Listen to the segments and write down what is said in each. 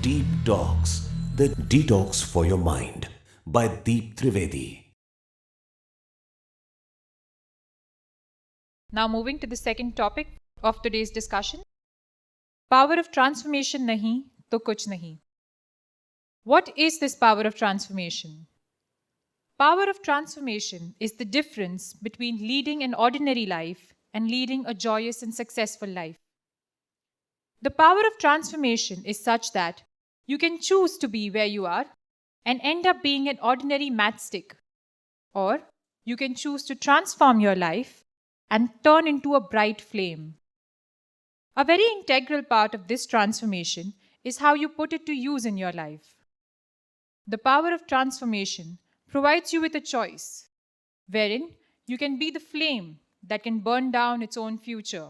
Deep Talks, the detox for your mind by Deep Trivedi. Now moving to the second topic of today's discussion. Power of transformation nahi to kuch nahi. What is this power of transformation? Power of transformation is the difference between leading an ordinary life and leading a joyous and successful life. The power of transformation is such that you can choose to be where you are and end up being an ordinary matchstick, or you can choose to transform your life and turn into a bright flame. A very integral part of this transformation is how you put it to use in your life. The power of transformation provides you with a choice, wherein you can be the flame that can burn down its own future,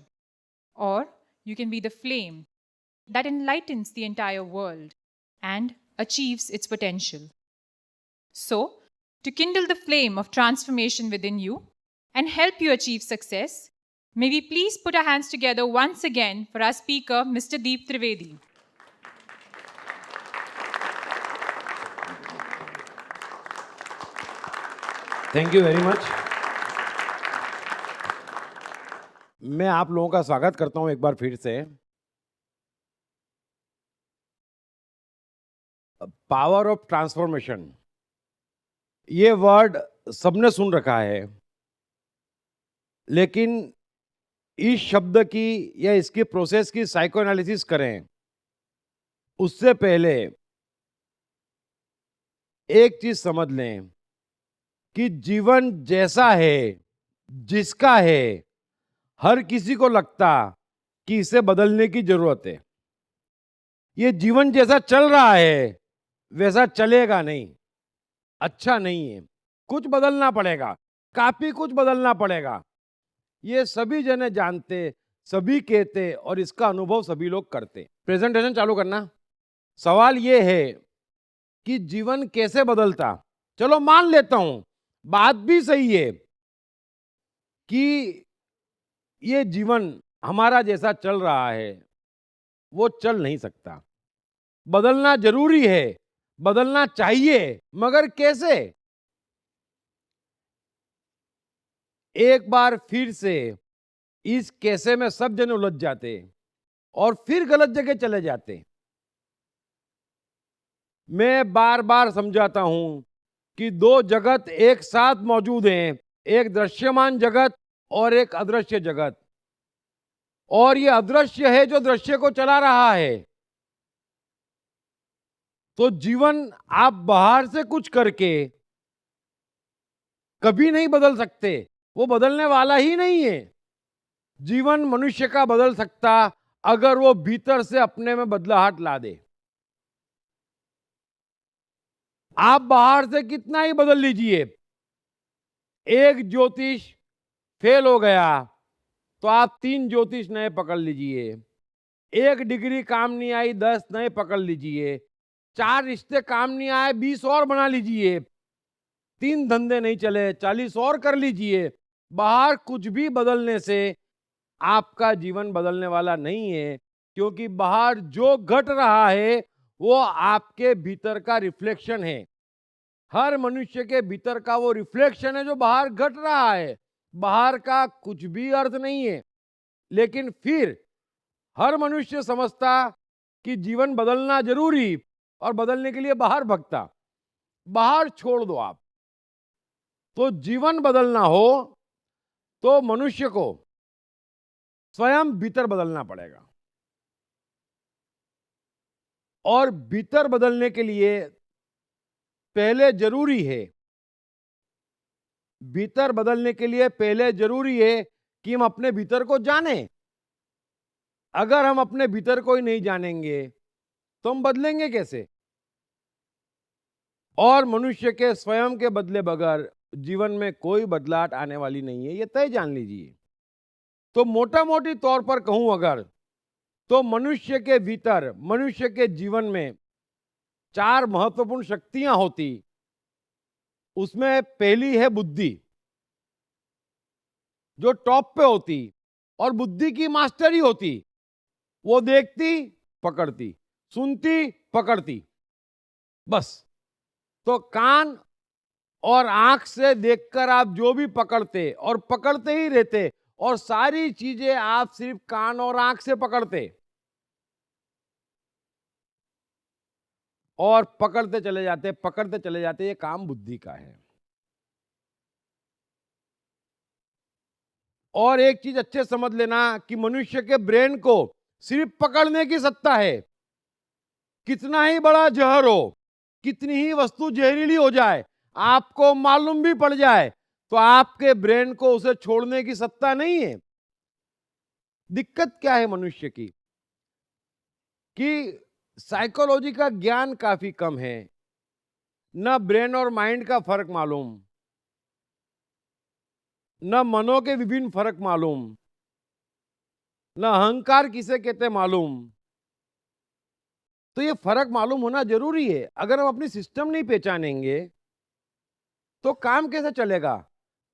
or you can be the flame that enlightens the entire world and achieves its potential. So, to kindle the flame of transformation within you and help you achieve success, may we please put our hands together once again for our speaker, Mr. Deep Trivedi. Thank you very much. मैं आप लोगों का स्वागत करता हूं एक बार फिर से। पावर ऑफ ट्रांसफॉर्मेशन, ये वर्ड सबने सुन रखा है, लेकिन इस शब्द की या इसकी प्रोसेस की साइको एनालिसिस करें उससे पहले एक चीज समझ लें कि जीवन जैसा है, जिसका है, हर किसी को लगता कि इसे बदलने की जरूरत है। ये जीवन जैसा चल रहा है वैसा चलेगा नहीं, अच्छा नहीं है, कुछ बदलना पड़ेगा, काफी कुछ बदलना पड़ेगा। ये सभी जने जानते, सभी कहते और इसका अनुभव सभी लोग करते। प्रेजेंटेशन चालू करना। सवाल ये है कि जीवन कैसे बदलता। चलो मान लेता हूं, बात भी सही है कि ये जीवन हमारा जैसा चल रहा है वो चल नहीं सकता। बदलना जरूरी है, बदलना चाहिए, मगर कैसे? एक बार फिर से इस कैसे में सब जने उलझ जाते और फिर गलत जगह चले जाते। मैं बार बार समझाता हूं कि दो जगत एक साथ मौजूद हैं, एक दृश्यमान जगत और एक अदृश्य जगत। और ये अदृश्य है जो दृश्य को चला रहा है। तो जीवन आप बाहर से कुछ करके कभी नहीं बदल सकते, वो बदलने वाला ही नहीं है। जीवन मनुष्य का बदल सकता अगर वो भीतर से अपने में बदलाहट ला दे। आप बाहर से कितना ही बदल लीजिए, एक ज्योतिष फेल हो गया तो आप 3 ज्योतिष नए पकड़ लीजिए। एक डिग्री काम नहीं आई, 10 नए पकड़ लीजिए। 4 रिश्ते काम नहीं आए, 20 और बना लीजिए। 3 धंधे नहीं चले, 40 और कर लीजिए। बाहर कुछ भी बदलने से आपका जीवन बदलने वाला नहीं है, क्योंकि बाहर जो घट रहा है वो आपके भीतर का रिफ्लेक्शन है। हर मनुष्य के भीतर का वो रिफ्लेक्शन है जो बाहर घट रहा है। बाहर का कुछ भी अर्थ नहीं है, लेकिन फिर हर मनुष्य समझता कि जीवन बदलना जरूरी और बदलने के लिए बाहर भगता। बाहर छोड़ दो आप। तो जीवन बदलना हो तो मनुष्य को स्वयं भीतर बदलना पड़ेगा। और भीतर बदलने के लिए पहले जरूरी है, भीतर बदलने के लिए पहले जरूरी है कि हम अपने भीतर को जानें। अगर हम अपने भीतर को ही नहीं जानेंगे तो हम बदलेंगे कैसे? और मनुष्य के स्वयं के बदले बगैर जीवन में कोई बदलाव आने वाली नहीं है, ये तय जान लीजिए। तो मोटा मोटी तौर पर कहूं अगर, तो मनुष्य के भीतर, मनुष्य के जीवन में 4 महत्वपूर्ण शक्तियां होती। उसमें पहली है बुद्धि, जो टॉप पे होती और बुद्धि की मास्टरी होती। वो देखती, पकड़ती, सुनती, पकड़ती, बस। तो कान और आंख से देखकर आप जो भी पकड़ते और पकड़ते ही रहते, और सारी चीजें आप सिर्फ कान और आंख से पकड़ते और पकड़ते चले जाते, ये काम बुद्धि का है। और एक चीज अच्छे समझ लेना कि मनुष्य के ब्रेन को सिर्फ पकड़ने की सत्ता है। कितना ही बड़ा जहर हो, कितनी ही वस्तु जहरीली हो जाए, आपको मालूम भी पड़ जाए, तो आपके ब्रेन को उसे छोड़ने की सत्ता नहीं है। दिक्कत क्या है मनुष्य की कि साइकोलॉजी का ज्ञान काफी कम है, न ब्रेन और माइंड का फर्क मालूम, न मनों के विभिन्न फर्क मालूम, न अहंकार किसे कहते मालूम। तो ये फर्क मालूम होना जरूरी है। अगर हम अपनी सिस्टम नहीं पहचानेंगे तो काम कैसे चलेगा?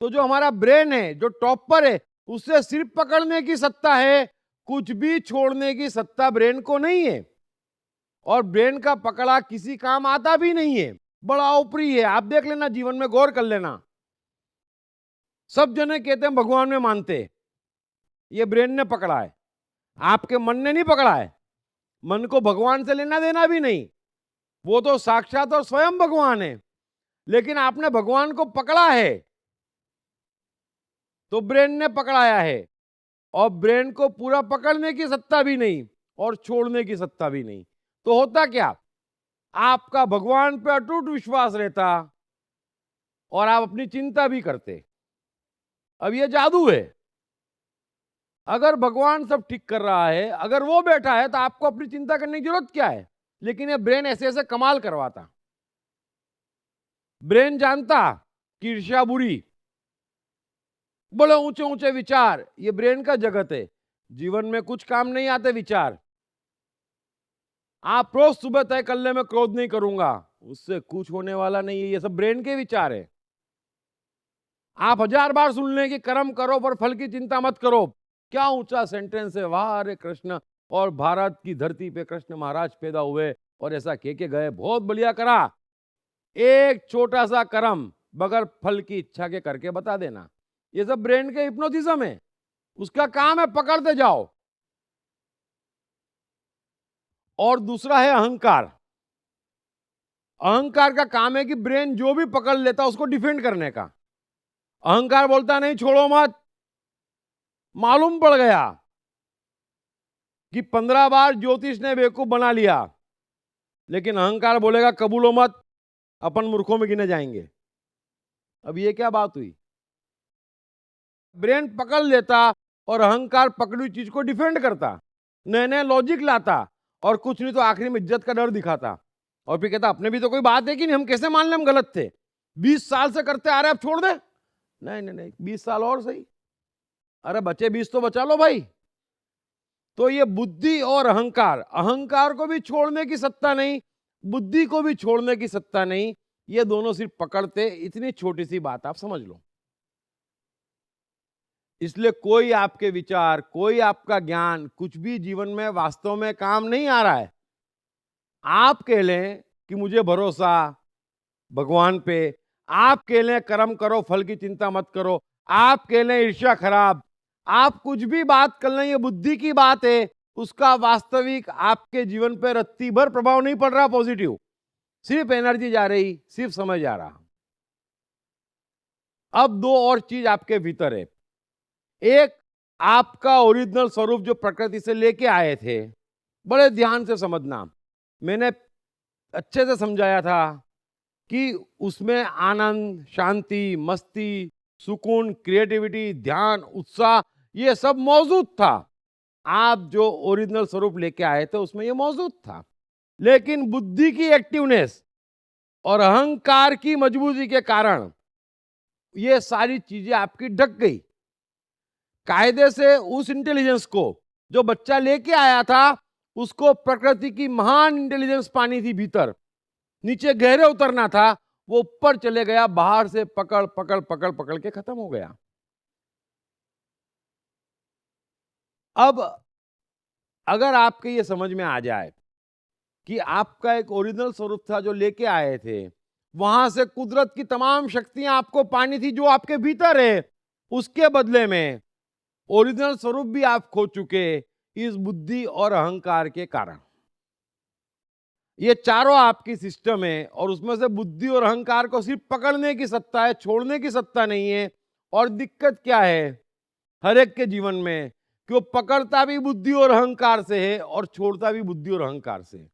तो जो हमारा ब्रेन है, जो टॉप पर है, उससे सिर्फ पकड़ने की सत्ता है, कुछ भी छोड़ने की सत्ता ब्रेन को नहीं है। और ब्रेन का पकड़ा किसी काम आता भी नहीं है, बड़ा ऊपरी है। आप देख लेना, जीवन में गौर कर लेना, सब जने कहते हैं भगवान में मानते, ये ब्रेन ने पकड़ा है, आपके मन ने नहीं पकड़ा है। मन को भगवान से लेना देना भी नहीं, वो तो साक्षात और स्वयं भगवान है। लेकिन आपने भगवान को पकड़ा है तो ब्रेन ने पकड़ाया है, और ब्रेन को पूरा पकड़ने की सत्ता भी नहीं और छोड़ने की सत्ता भी नहीं। तो होता क्या, आपका भगवान पे अटूट विश्वास रहता और आप अपनी चिंता भी करते। अब ये जादू है। अगर भगवान सब ठीक कर रहा है, अगर वो बैठा है, तो आपको अपनी चिंता करने की जरूरत क्या है? लेकिन ये ब्रेन ऐसे ऐसे कमाल करवाता। ब्रेन जानता कि ईर्ष्या बुरी, बड़े ऊंचे ऊंचे विचार, ये ब्रेन का जगत है। जीवन में कुछ काम नहीं आते विचार। आप रोज सुबह तय कर ले मैं क्रोध नहीं करूंगा, उससे कुछ होने वाला नहीं है। ये सब ब्रेन के विचार है। आप 1000 बार सुन लें कि कर्म करो पर फल की चिंता मत करो, क्या ऊंचा सेंटेंस है, वाह रे कृष्ण। और भारत की धरती पे कृष्ण महाराज पैदा हुए और ऐसा कह के गए, बहुत बढ़िया करा। एक छोटा सा कर्म बगैर फल की इच्छा के करके बता देना, ये सब ब्रेन के हिप्नोटिज्म है। उसका काम है पकड़ते जाओ। और दूसरा है अहंकार। अहंकार का काम है कि ब्रेन जो भी पकड़ लेता उसको डिफेंड करने का। अहंकार बोलता नहीं छोड़ो मत। मालूम पड़ गया कि 15 बार ज्योतिष ने बेवकूफ बना लिया, लेकिन अहंकार बोलेगा कबूलो मत, अपन मूर्खों में गिने जाएंगे। अब ये क्या बात हुई? ब्रेन पकड़ लेता और अहंकार पकड़ी हुई चीज को डिफेंड करता, नए नए लॉजिक लाता, और कुछ नहीं तो आखिरी में इज्जत का डर दिखाता। और फिर कहता अपने भी तो कोई बात है कि नहीं, हम कैसे मान लें हम गलत थे, 20 साल से करते आ रहे, अब छोड़ दे। नहीं नहीं नहीं, 20 साल और सही, अरे बचे 20 तो बचा लो भाई। तो ये बुद्धि और अहंकार, अहंकार को भी छोड़ने की सत्ता नहीं, बुद्धि को भी छोड़ने की सत्ता नहीं, ये दोनों सिर्फ पकड़ते। इतनी छोटी सी बात आप समझ लो। इसलिए कोई आपके विचार, कोई आपका ज्ञान, कुछ भी जीवन में वास्तव में काम नहीं आ रहा है। आप कह लें कि मुझे भरोसा भगवान पे, आप कह लें कर्म करो फल की चिंता मत करो, आप कह लें ईर्ष्या खराब, आप कुछ भी बात कर लें, ये बुद्धि की बात है, उसका वास्तविक आपके जीवन पे रत्ती भर प्रभाव नहीं पड़ रहा पॉजिटिव। सिर्फ एनर्जी जा रही, सिर्फ समय जा रहा। अब दो और चीज आपके भीतर है। एक, आपका ओरिजिनल स्वरूप जो प्रकृति से लेके आए थे, बड़े ध्यान से समझना, मैंने अच्छे से समझाया था कि उसमें आनंद, शांति, मस्ती, सुकून, क्रिएटिविटी, ध्यान, उत्साह, ये सब मौजूद था। आप जो ओरिजिनल स्वरूप लेके आए थे उसमें ये मौजूद था। लेकिन बुद्धि की एक्टिवनेस और अहंकार की मजबूती के कारण ये सारी चीजें आपकी ढक गई। कायदे से उस इंटेलिजेंस को जो बच्चा लेके आया था, उसको प्रकृति की महान इंटेलिजेंस पानी थी भीतर, नीचे गहरे उतरना था, वो ऊपर चले गया, बाहर से पकड़ पकड़ पकड़ पकड़ के खत्म हो गया। अब अगर आपके ये समझ में आ जाए कि आपका एक ओरिजिनल स्वरूप था जो लेके आए थे, वहां से कुदरत की तमाम शक्तियां आपको पानी थी जो आपके भीतर है, उसके बदले में ओरिजिनल स्वरूप भी आप खो चुके इस बुद्धि और अहंकार के कारण। ये चारों आपकी सिस्टम है और उसमें से बुद्धि और अहंकार को सिर्फ पकड़ने की सत्ता है, छोड़ने की सत्ता नहीं है। और दिक्कत क्या है हर एक के जीवन में कि वो पकड़ता भी बुद्धि और अहंकार से है और छोड़ता भी बुद्धि और अहंकार से है।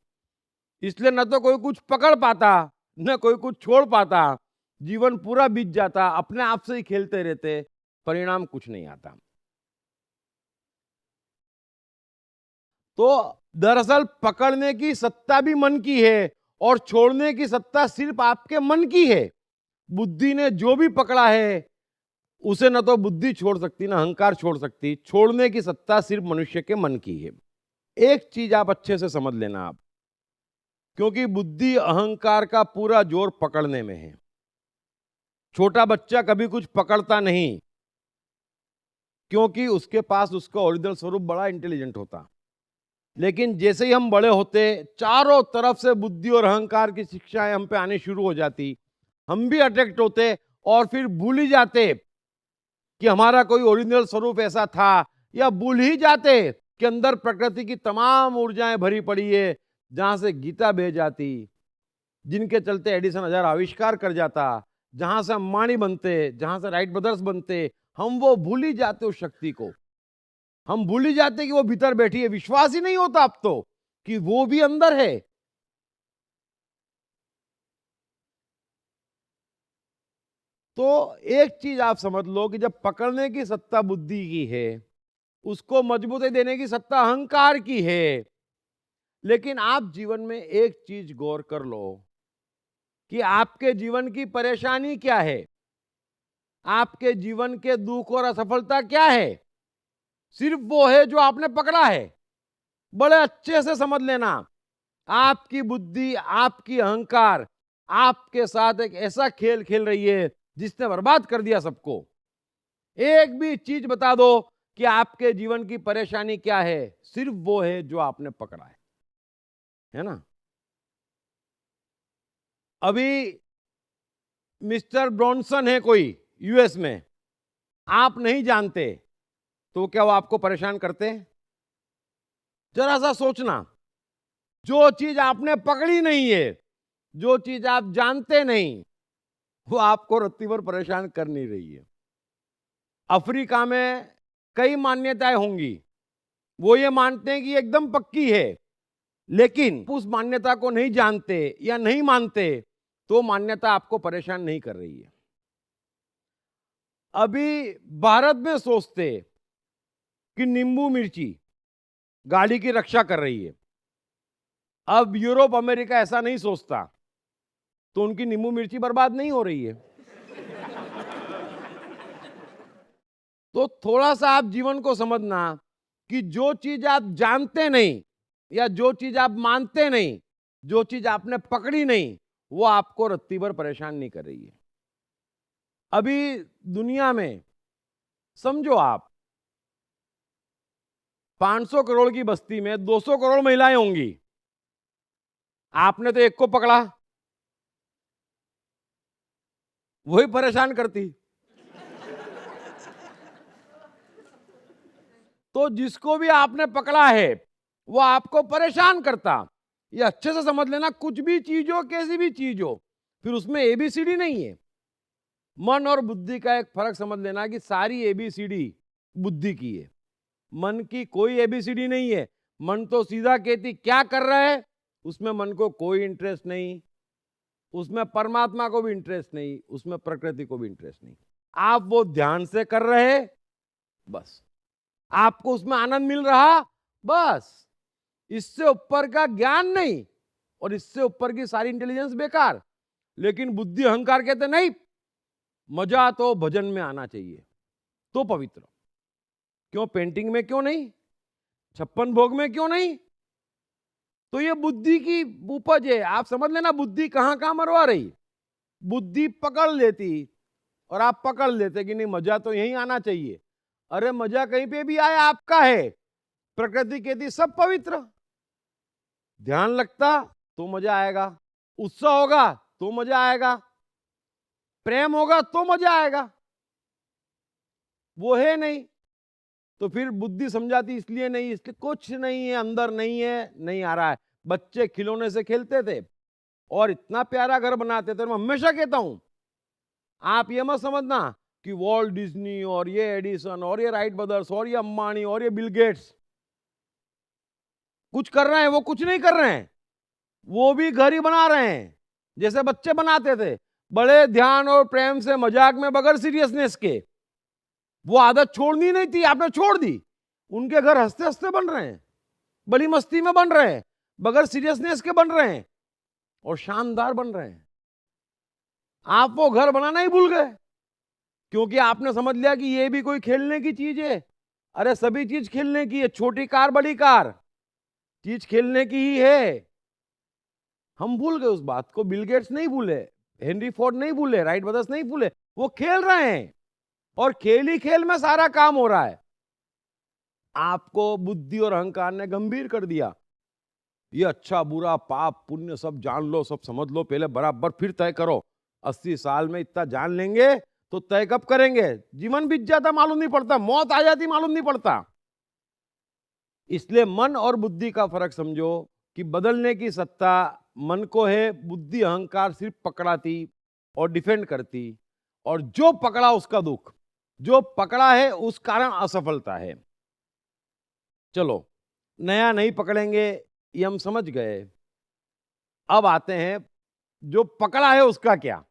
इसलिए न तो कोई कुछ पकड़ पाता न कोई कुछ छोड़ पाता, जीवन पूरा बीत जाता, अपने आप से ही खेलते रहते, परिणाम कुछ नहीं आता। तो दरअसल पकड़ने की सत्ता भी मन की है और छोड़ने की सत्ता सिर्फ आपके मन की है। बुद्धि ने जो भी पकड़ा है उसे न तो बुद्धि छोड़ सकती ना अहंकार छोड़ सकती, छोड़ने की सत्ता सिर्फ मनुष्य के मन की है। एक चीज आप अच्छे से समझ लेना आप, क्योंकि बुद्धि अहंकार का पूरा जोर पकड़ने में है। छोटा बच्चा कभी कुछ पकड़ता नहीं, क्योंकि उसके पास उसका ओरिजिनल स्वरूप बड़ा इंटेलिजेंट होता। लेकिन जैसे ही हम बड़े होते, चारों तरफ से बुद्धि और अहंकार की शिक्षाएं हम पे आनी शुरू हो जाती, हम भी अट्रैक्ट होते और फिर भूल ही जाते कि हमारा कोई ओरिजिनल स्वरूप ऐसा था, या भूल ही जाते कि अंदर प्रकृति की तमाम ऊर्जाएं भरी पड़ी है, जहां से गीता बह जाती, जिनके चलते एडिसन 1000 आविष्कार कर जाता, जहां से अंबानी बनते, जहां से राइट ब्रदर्स बनते, हम वो भूल ही जाते उस शक्ति को। हम भूल ही जाते कि वो भीतर बैठी है, विश्वास ही नहीं होता अब तो कि वो भी अंदर है। तो एक चीज आप समझ लो कि जब पकड़ने की सत्ता बुद्धि की है, उसको मजबूती देने की सत्ता अहंकार की है। लेकिन आप जीवन में एक चीज गौर कर लो कि आपके जीवन की परेशानी क्या है, आपके जीवन के दुख और असफलता क्या है। सिर्फ वो है जो आपने पकड़ा है। बड़े अच्छे से समझ लेना, आपकी बुद्धि आपकी अहंकार आपके साथ एक ऐसा खेल खेल रही है जिसने बर्बाद कर दिया सबको। एक भी चीज बता दो कि आपके जीवन की परेशानी क्या है, सिर्फ वो है जो आपने पकड़ा है ना। अभी मिस्टर ब्रॉन्सन है कोई यूएस में, आप नहीं जानते, तो क्या वो आपको परेशान करते हैं? जरा सा सोचना, जो चीज आपने पकड़ी नहीं है, जो चीज आप जानते नहीं, वो आपको रत्ती भर परेशान कर नहीं रही है। अफ्रीका में कई मान्यताएं होंगी, वो ये मानते हैं कि एकदम पक्की है, लेकिन उस मान्यता को नहीं जानते या नहीं मानते, तो मान्यता आपको परेशान नहीं कर रही है। अभी भारत में सोचते कि नींबू मिर्ची गाड़ी की रक्षा कर रही है, अब यूरोप अमेरिका ऐसा नहीं सोचता, तो उनकी नींबू मिर्ची बर्बाद नहीं हो रही है। तो थोड़ा सा आप जीवन को समझना कि जो चीज आप जानते नहीं या जो चीज आप मानते नहीं, जो चीज आपने पकड़ी नहीं, वो आपको रत्ती भर परेशान नहीं कर रही है। अभी दुनिया में समझो आप 500 करोड़ की बस्ती में 200 करोड़ महिलाएं होंगी, आपने तो एक को पकड़ा, वही परेशान करती। तो जिसको भी आपने पकड़ा है वो आपको परेशान करता। ये अच्छे से समझ लेना, कुछ भी चीज हो, कैसी भी चीज हो, फिर उसमें एबीसीडी नहीं है। मन और बुद्धि का एक फर्क समझ लेना कि सारी एबीसीडी बुद्धि की है, मन की कोई एबीसीडी नहीं है। मन तो सीधा कहती क्या कर रहा है, उसमें मन को कोई इंटरेस्ट नहीं, उसमें परमात्मा को भी इंटरेस्ट नहीं, उसमें प्रकृति को भी इंटरेस्ट नहीं। आप वो ध्यान से कर रहे, बस आपको उसमें आनंद मिल रहा, बस। इससे ऊपर का ज्ञान नहीं और इससे ऊपर की सारी इंटेलिजेंस बेकार। लेकिन बुद्धि अहंकार कहते नहीं, मजा तो भजन में आना चाहिए, तो पवित्र। क्यों पेंटिंग में क्यों नहीं, 56 भोग में क्यों नहीं? तो ये बुद्धि की उपज है। आप समझ लेना बुद्धि कहां कहां मरवा रही। बुद्धि पकड़ लेती और आप पकड़ लेते कि नहीं मजा तो यहीं आना चाहिए। अरे मजा कहीं पे भी आया आपका है, प्रकृति कहती सब पवित्र। ध्यान लगता तो मजा आएगा, उत्साह होगा तो मजा आएगा, प्रेम होगा तो मजा आएगा। वो है नहीं, तो फिर बुद्धि समझाती इसलिए नहीं, इसलिए कुछ नहीं है, अंदर नहीं है, नहीं आ रहा है। बच्चे खिलौने से खेलते थे और इतना प्यारा घर बनाते थे। मैं हमेशा कहता हूं, आप ये मत समझना कि वॉल्ट डिज्नी और ये एडिसन और ये राइट ब्रदर्स और ये अंबानी और ये बिल गेट्स कुछ कर रहे हैं, वो कुछ नहीं कर रहे हैं। वो भी घर ही बना रहे हैं जैसे बच्चे बनाते थे, बड़े ध्यान और प्रेम से, मजाक में, बगैर सीरियसनेस के। वो आदत छोड़नी नहीं थी, आपने छोड़ दी। उनके घर हंसते हंसते बन रहे हैं, बड़ी मस्ती में बन रहे हैं, बगैर सीरियसनेस के बन रहे हैं और शानदार बन रहे हैं। आप वो घर बनाना ही भूल गए क्योंकि आपने समझ लिया कि ये भी कोई खेलने की चीज है। अरे सभी चीज खेलने की है, छोटी कार बड़ी कार, चीज खेलने की ही है। हम भूल गए उस बात को। बिल गेट्स नहीं भूले, हेनरी फोर्ड नहीं भूले, राइट ब्रदर्स नहीं भूले। वो खेल रहे हैं और खेल ही खेल में सारा काम हो रहा है। आपको बुद्धि और अहंकार ने गंभीर कर दिया। ये अच्छा बुरा पाप पुण्य सब जान लो, सब समझ लो पहले बराबर, फिर तय करो। 80 साल में इतना जान लेंगे तो तय कब करेंगे? जीवन बीत जाता मालूम नहीं पड़ता, मौत आ जाती मालूम नहीं पड़ता। इसलिए मन और बुद्धि का फर्क समझो कि बदलने की सत्ता मन को है, बुद्धि अहंकार सिर्फ पकड़ाती और डिफेंड करती, और जो पकड़ा उसका दुख, जो पकड़ा है उस कारण असफलता है। चलो, नया नहीं पकड़ेंगे ये हम समझ गए। अब आते हैं जो पकड़ा है उसका क्या,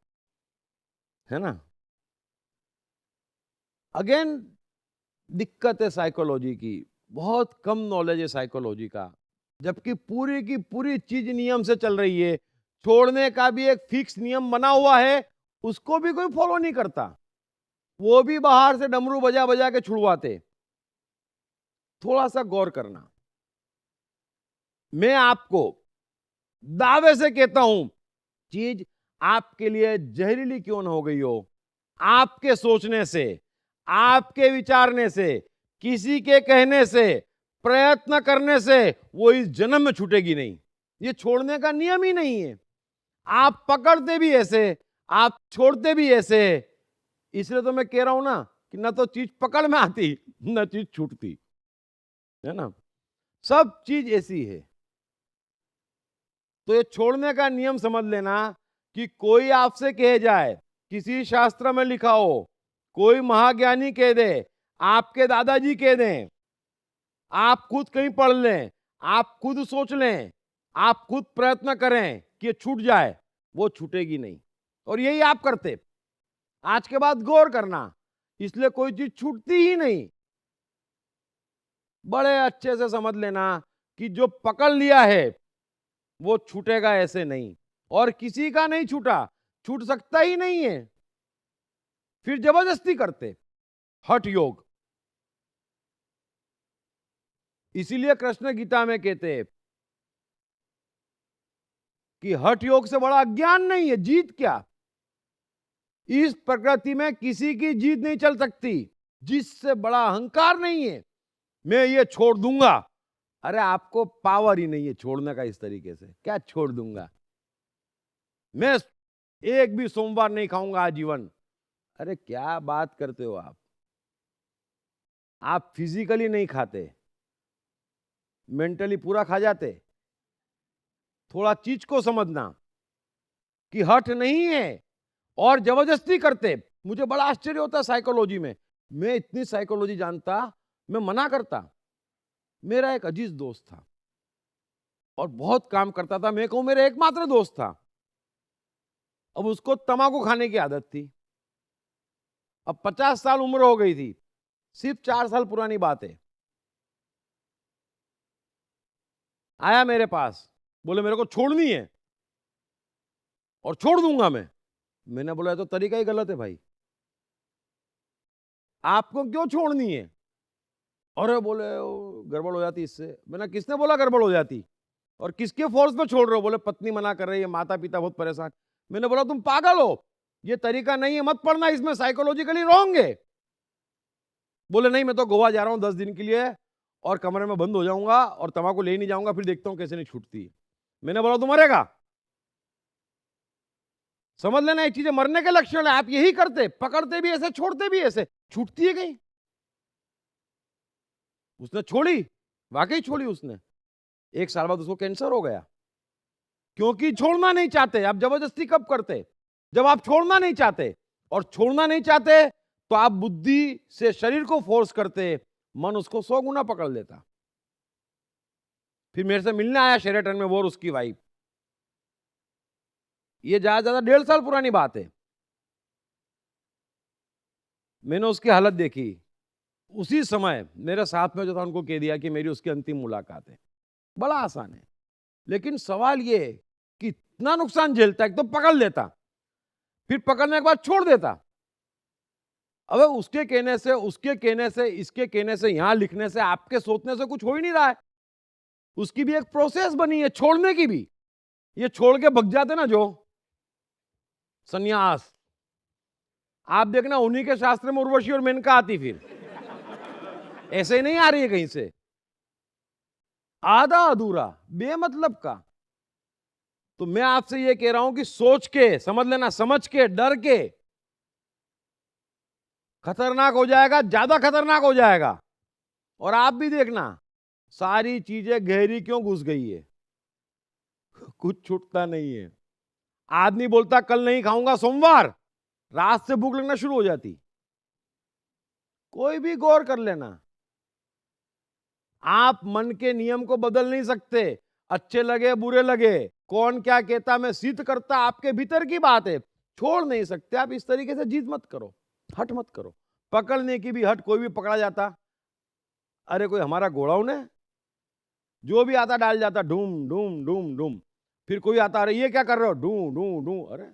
है ना। अगेन दिक्कत है साइकोलॉजी की, बहुत कम नॉलेज है साइकोलॉजी का, जबकि पूरी की पूरी चीज नियम से चल रही है। छोड़ने का भी एक फिक्स नियम बना हुआ है, उसको भी कोई फॉलो नहीं करता। वो भी बाहर से डमरू बजा बजा के छुड़वाते। थोड़ा सा गौर करना। मैं आपको दावे से कहता हूं, चीज आपके लिए जहरीली क्यों न हो गई हो, आपके सोचने से, आपके विचारने से, किसी के कहने से, प्रयत्न करने से वो इस जन्म में छूटेगी नहीं। ये छोड़ने का नियम ही नहीं है। आप पकड़ते भी ऐसे, आप छोड़ते भी ऐसे। इसलिए तो मैं कह रहा हूं ना कि ना तो चीज पकड़ में आती ना चीज छूटती, है ना। सब चीज ऐसी है। तो ये छोड़ने का नियम समझ लेना कि कोई आपसे कह जाए, किसी शास्त्र में लिखा हो, कोई महाज्ञानी कह दे, आपके दादाजी कह दें, आप खुद कहीं पढ़ लें, आप खुद सोच लें, आप खुद प्रयत्न करें कि ये छूट जाए, वो छूटेगी नहीं। और यही आप करते। आज के बाद गौर करना, इसलिए कोई चीज छूटती ही नहीं। बड़े अच्छे से समझ लेना कि जो पकड़ लिया है वो छूटेगा ऐसे नहीं, और किसी का नहीं छूटा, छूट सकता ही नहीं है। फिर जबरदस्ती करते, हठ योग। इसीलिए कृष्ण गीता में कहते हैं कि हठ योग से बड़ा अज्ञान नहीं है। जीत क्या? इस प्रकृति में किसी की जीत नहीं चल सकती, जिससे बड़ा अहंकार नहीं है। मैं ये छोड़ दूंगा। अरे आपको पावर ही नहीं है छोड़ने का इस तरीके से। क्या छोड़ दूंगा? मैं एक भी सोमवार नहीं खाऊंगा आजीवन। अरे क्या बात करते हो आप? आप फिजिकली नहीं खाते, मेंटली पूरा खा जाते। थोड़ा चीज को समझना कि हठ नहीं है और जबरदस्ती करते। मुझे बड़ा आश्चर्य होता है साइकोलॉजी में। मैं इतनी साइकोलॉजी जानता, मैं मना करता। मेरा एक अजीज दोस्त था और बहुत काम करता था, मैं कहूं मेरा एकमात्र दोस्त था। अब उसको तंबाकू खाने की आदत थी। अब 50 साल उम्र हो गई थी, सिर्फ 4 साल पुरानी बात है। आया मेरे पास, बोले मेरे को छोड़नी है और छोड़ दूंगा मैं। मैंने बोला तो तरीका ही गलत है भाई, आपको क्यों छोड़नी है? और बोले गड़बड़ हो जाती इससे। मैंने किसने बोला गड़बड़ हो जाती? और किसके फोर्स पे छोड़ रहे हो? बोले पत्नी मना कर रही है, माता पिता बहुत परेशान। मैंने बोला तुम पागल हो, ये तरीका नहीं है, मत पढ़ना, इसमें साइकोलॉजिकली रॉन्ग है। बोले नहीं मैं तो गोवा जा रहा हूं 10 दिन के लिए और कमरे में बंद हो जाऊंगा और तंबाकू ले नहीं जाऊंगा, फिर देखता हूं कैसे नहीं छूटती है। मैंने बोला तू मरेगा। समझ लेना एक चीजें मरने के लक्षण है। आप यही करते, पकड़ते भी ऐसे, छोड़ते भी ऐसे, छूटती है कहीं। उसने छोड़ी, वाकई छोड़ी उसने। 1 साल बाद उसको कैंसर हो गया, क्योंकि छोड़ना नहीं चाहते। आप जबरदस्ती कब करते? जब आप छोड़ना नहीं चाहते। और छोड़ना नहीं चाहते तो आप बुद्धि से शरीर को फोर्स करते, मन उसको 100 गुना पकड़ लेता। फिर मेरे से मिलने आया शेरेटन में वो और उसकी वाइफ। ये ज्यादा 1.5 साल पुरानी बात है। मैंने उसकी हालत देखी। उसी समय मेरे साथ में जो था उनको कह दिया कि मेरी उसकी अंतिम मुलाकात है। बड़ा आसान है, लेकिन सवाल ये कि इतना नुकसान झेलता है, तो पकड़ लेता, फिर पकड़ने के बाद छोड़ देता। अब उसके कहने से, उसके कहने से, इसके कहने से, यहां लिखने से, आपके सोचने से कुछ हो ही नहीं रहा है। उसकी भी एक प्रोसेस बनी है छोड़ने की भी। ये छोड़ के भग जाते ना जो सन्यास, आप देखना उन्हीं के शास्त्र में उर्वशी और मेनका आती, फिर ऐसे ही नहीं आ रही है कहीं से, आधा अधूरा बेमतलब का। तो मैं आपसे ये कह रहा हूं कि सोच के, समझ लेना, समझ के, डर के, खतरनाक हो जाएगा, ज्यादा खतरनाक हो जाएगा। और आप भी देखना, सारी चीजें गहरी क्यों घुस गई है, कुछ छूटता नहीं है। आदमी बोलता कल नहीं खाऊंगा, सोमवार रात से भूख लगना शुरू हो जाती। कोई भी गौर कर लेना, आप मन के नियम को बदल नहीं सकते। अच्छे लगे बुरे लगे, कौन क्या कहता मैं सिद्ध करता, आपके भीतर की बात है, छोड़ नहीं सकते आप। इस तरीके से जिद मत करो, हट मत करो। पकड़ने की भी हट, कोई भी पकड़ा जाता, अरे कोई हमारा गोडाउन है, जो भी आता डाल जाता, ढूम ढूम ढूम ढूम। फिर कोई आता, अरे ये क्या कर रहे हो, ढू ढू ढू। अरे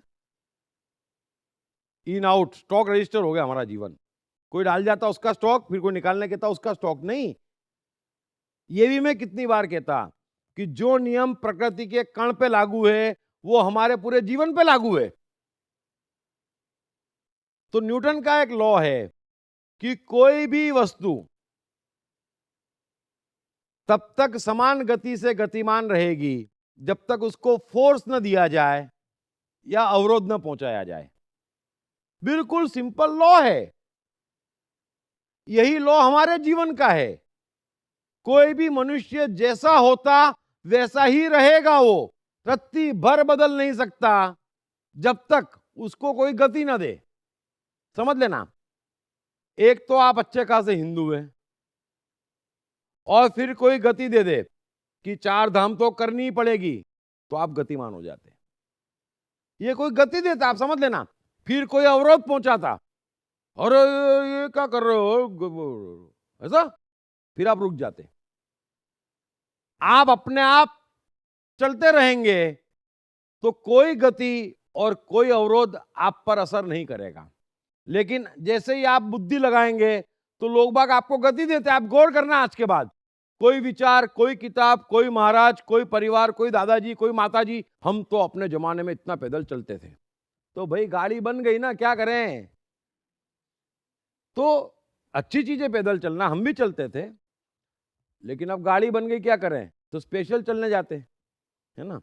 इन आउट, स्टॉक रजिस्टर हो गया हमारा जीवन। कोई डाल जाता उसका स्टॉक, फिर कोई निकालने कहता उसका स्टॉक नहीं। ये भी मैं कितनी बार कहता कि जो नियम प्रकृति के कण पे लागू है वो हमारे पूरे जीवन पे लागू है। तो न्यूटन का एक लॉ है कि कोई भी वस्तु तब तक समान गति से गतिमान रहेगी जब तक उसको फोर्स न दिया जाए या अवरोध न पहुंचाया जाए। बिल्कुल सिंपल लॉ है। यही लॉ हमारे जीवन का है। कोई भी मनुष्य जैसा होता वैसा ही रहेगा, वो रत्ती भर बदल नहीं सकता जब तक उसको कोई गति ना दे। समझ लेना, एक तो आप अच्छे खासे हिंदू हैं और फिर कोई गति दे दे कि 4 धाम तो करनी ही पड़ेगी, तो आप गतिमान हो जाते। ये कोई गति देता, आप समझ लेना, फिर कोई अवरोध पहुंचाता, अरे ये क्या कर रहे हो ऐसा, फिर आप रुक जाते। आप अपने आप चलते रहेंगे तो कोई गति और कोई अवरोध आप पर असर नहीं करेगा। लेकिन जैसे ही आप बुद्धि लगाएंगे तो लोग बाग आपको गति देते हैं। आप गौर करना, आज के बाद कोई विचार, कोई किताब, कोई महाराज, कोई परिवार, कोई दादाजी, कोई माताजी, हम तो अपने जमाने में इतना पैदल चलते थे, तो भाई गाड़ी बन गई ना, क्या करें। तो अच्छी चीजें पैदल चलना, हम भी चलते थे, लेकिन अब गाड़ी बन गई, क्या करें, तो स्पेशल चलने जाते, है ना।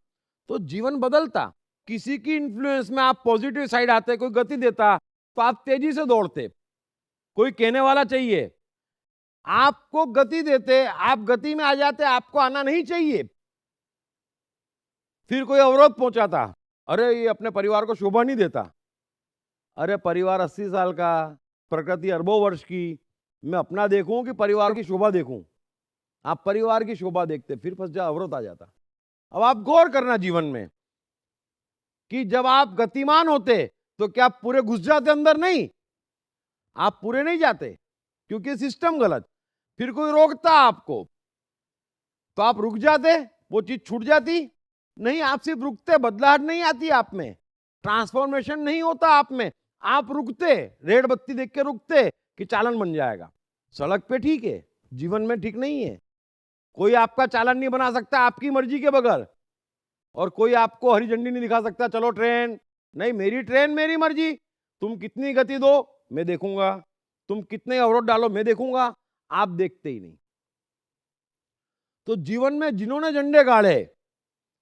तो जीवन बदलता, किसी की इन्फ्लुएंस में आप पॉजिटिव साइड आते, कोई गति देता तो आप तेजी से दौड़ते। कोई कहने वाला चाहिए, आपको गति देते, आप गति में आ जाते, आपको आना नहीं चाहिए। फिर कोई अवरोध पहुंचाता, अरे ये अपने परिवार को शोभा नहीं देता। अरे परिवार 80 साल का, प्रकृति अरबों वर्ष की, मैं अपना देखूं कि परिवार की शोभा देखूं। आप परिवार की शोभा देखते, फिर फंस जा, अवरोध आ जाता। अब आप गौर करना जीवन में कि जब आप गतिमान होते तो क्या आप पूरे घुस जाते अंदर? नहीं, आप पूरे नहीं जाते, क्योंकि सिस्टम गलत। फिर कोई रोकता आपको तो आप रुक जाते, वो चीज छूट जाती नहीं। आप सिर्फ रुकते, बदलाहट नहीं आती आप में, ट्रांसफॉर्मेशन नहीं होता आप में। आप रुकते, रेड बत्ती देख के रुकते कि चालन बन जाएगा। सड़क पे ठीक है, जीवन में ठीक नहीं है। कोई आपका चालन नहीं बना सकता आपकी मर्जी के बगैर, और कोई आपको हरी झंडी नहीं दिखा सकता, चलो ट्रेन। नहीं, मेरी ट्रेन मेरी मर्जी। तुम कितनी गति दो मैं देखूंगा, तुम कितने अवरोध डालो मैं देखूंगा। आप देखते ही नहीं। तो जीवन में जिन्होंने झंडे गाड़े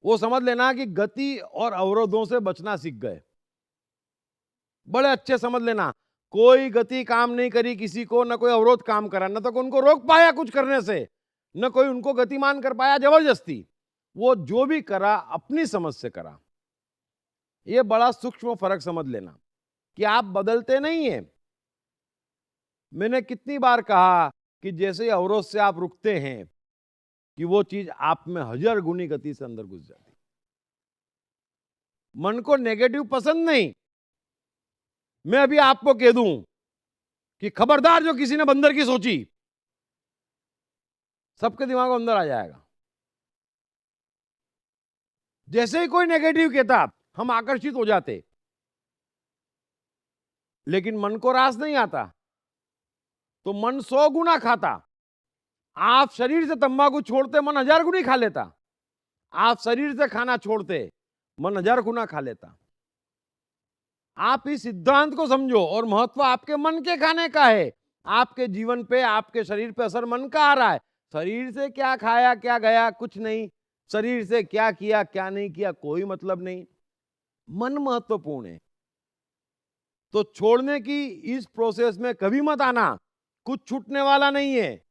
वो समझ लेना कि गति और अवरोधों से बचना सीख गए। बड़े अच्छे समझ लेना, कोई गति काम नहीं करी किसी को, न कोई अवरोध काम करा, न तो उनको रोक पाया कुछ करने से, न कोई उनको गतिमान कर पाया जबरदस्ती। वो जो भी करा अपनी समझ से करा। ये बड़ा सूक्ष्म फर्क समझ लेना कि आप बदलते नहीं है। मैंने कितनी बार कहा कि जैसे ही अवरोध से आप रुकते हैं कि वो चीज आप में 1000 गुनी गति से अंदर घुस जाती। मन को नेगेटिव पसंद नहीं। मैं अभी आपको कह दूं कि खबरदार जो किसी ने बंदर की सोची, सबके दिमाग में अंदर आ जाएगा। जैसे ही कोई नेगेटिव कहता हम आकर्षित हो जाते, लेकिन मन को रास नहीं आता तो मन 100 गुना खाता। आप शरीर से तंबाकू छोड़ते, मन 1000 गुनी खा लेता। आप शरीर से खाना छोड़ते, मन 1000 गुना खा लेता। आप इस सिद्धांत को समझो और महत्व आपके मन के खाने का है। आपके जीवन पे, आपके शरीर पे असर मन का आ रहा है। शरीर से क्या खाया क्या गया कुछ नहीं, शरीर से क्या किया क्या नहीं किया कोई मतलब नहीं। मन महत्वपूर्ण है। तो छोड़ने की इस प्रोसेस में कभी मत आना, कुछ छूटने वाला नहीं है।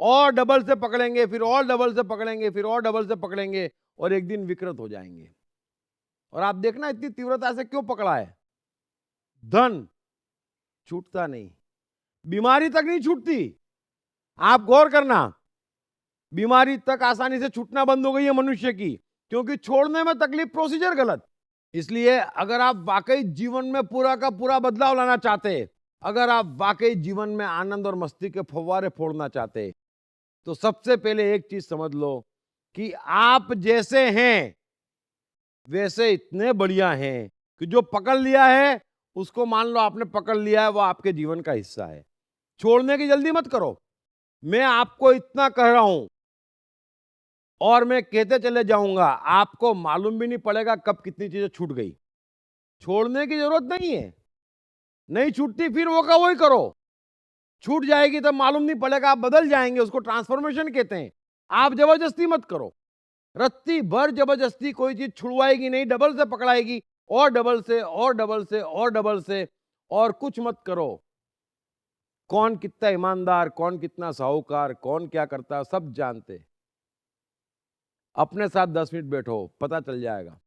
और डबल से पकड़ेंगे, फिर और डबल से पकड़ेंगे, फिर और डबल से पकड़ेंगे और एक दिन विकृत हो जाएंगे। और आप देखना इतनी तीव्रता से क्यों पकड़ा है। धन छूटता नहीं, बीमारी तक नहीं छूटती। आप गौर करना, बीमारी तक आसानी से छूटना बंद हो गई है मनुष्य की, क्योंकि छोड़ने में तकलीफ, प्रोसीजर गलत। इसलिए अगर आप वाकई जीवन में पूरा का पूरा बदलाव लाना चाहते, अगर आप वाकई जीवन में आनंद और मस्ती के फव्वारे फोड़ना चाहते, तो सबसे पहले एक चीज समझ लो कि आप जैसे हैं वैसे इतने बढ़िया हैं कि जो पकड़ लिया है उसको मान लो आपने पकड़ लिया है, वो आपके जीवन का हिस्सा है। छोड़ने की जल्दी मत करो। मैं आपको इतना कह रहा हूं और मैं कहते चले जाऊंगा, आपको मालूम भी नहीं पड़ेगा कब कितनी चीजें छूट गई। छोड़ने की जरूरत नहीं है, नहीं छूटती फिर वो का वही करो। छूट जाएगी तब मालूम नहीं पड़ेगा, आप बदल जाएंगे, उसको ट्रांसफॉर्मेशन कहते हैं। आप जबरदस्ती मत करो। रत्ती भर जबरदस्ती कोई चीज छुड़वाएगी नहीं, डबल से पकड़ाएगी और डबल से और डबल से और डबल से, और कुछ मत करो। कौन कितना ईमानदार, कौन कितना साहूकार, कौन क्या करता है सब जानते। अपने साथ 10 मिनट बैठो, पता चल जाएगा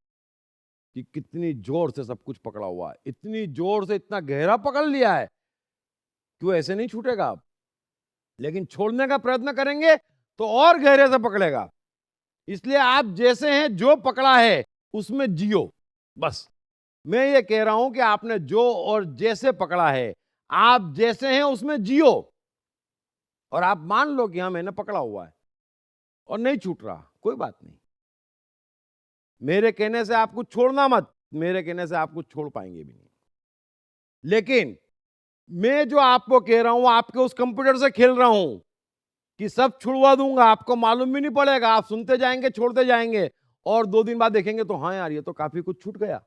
कि कितनी जोर से सब कुछ पकड़ा हुआ है। इतनी जोर से इतना गहरा पकड़ लिया है कि वो ऐसे नहीं छूटेगा आप। लेकिन छोड़ने का प्रयत्न करेंगे तो और गहरे से पकड़ेगा। इसलिए आप जैसे हैं, जो पकड़ा है उसमें जियो बस। मैं ये कह रहा हूं कि आपने जो और जैसे पकड़ा है, आप जैसे हैं उसमें जियो। और आप मान लो कि हाँ मैंने पकड़ा हुआ है और नहीं छूट रहा, कोई बात नहीं। मेरे कहने से आप कुछ छोड़ना मत, मेरे कहने से आप कुछ छोड़ पाएंगे भी नहीं। लेकिन मैं जो आपको कह रहा हूं, आपके उस कंप्यूटर से खेल रहा हूं कि सब छुड़वा दूंगा, आपको मालूम भी नहीं पड़ेगा, आप सुनते जाएंगे, छोड़ते जाएंगे और 2 दिन बाद देखेंगे तो हाँ यार ये तो काफी कुछ छूट गया।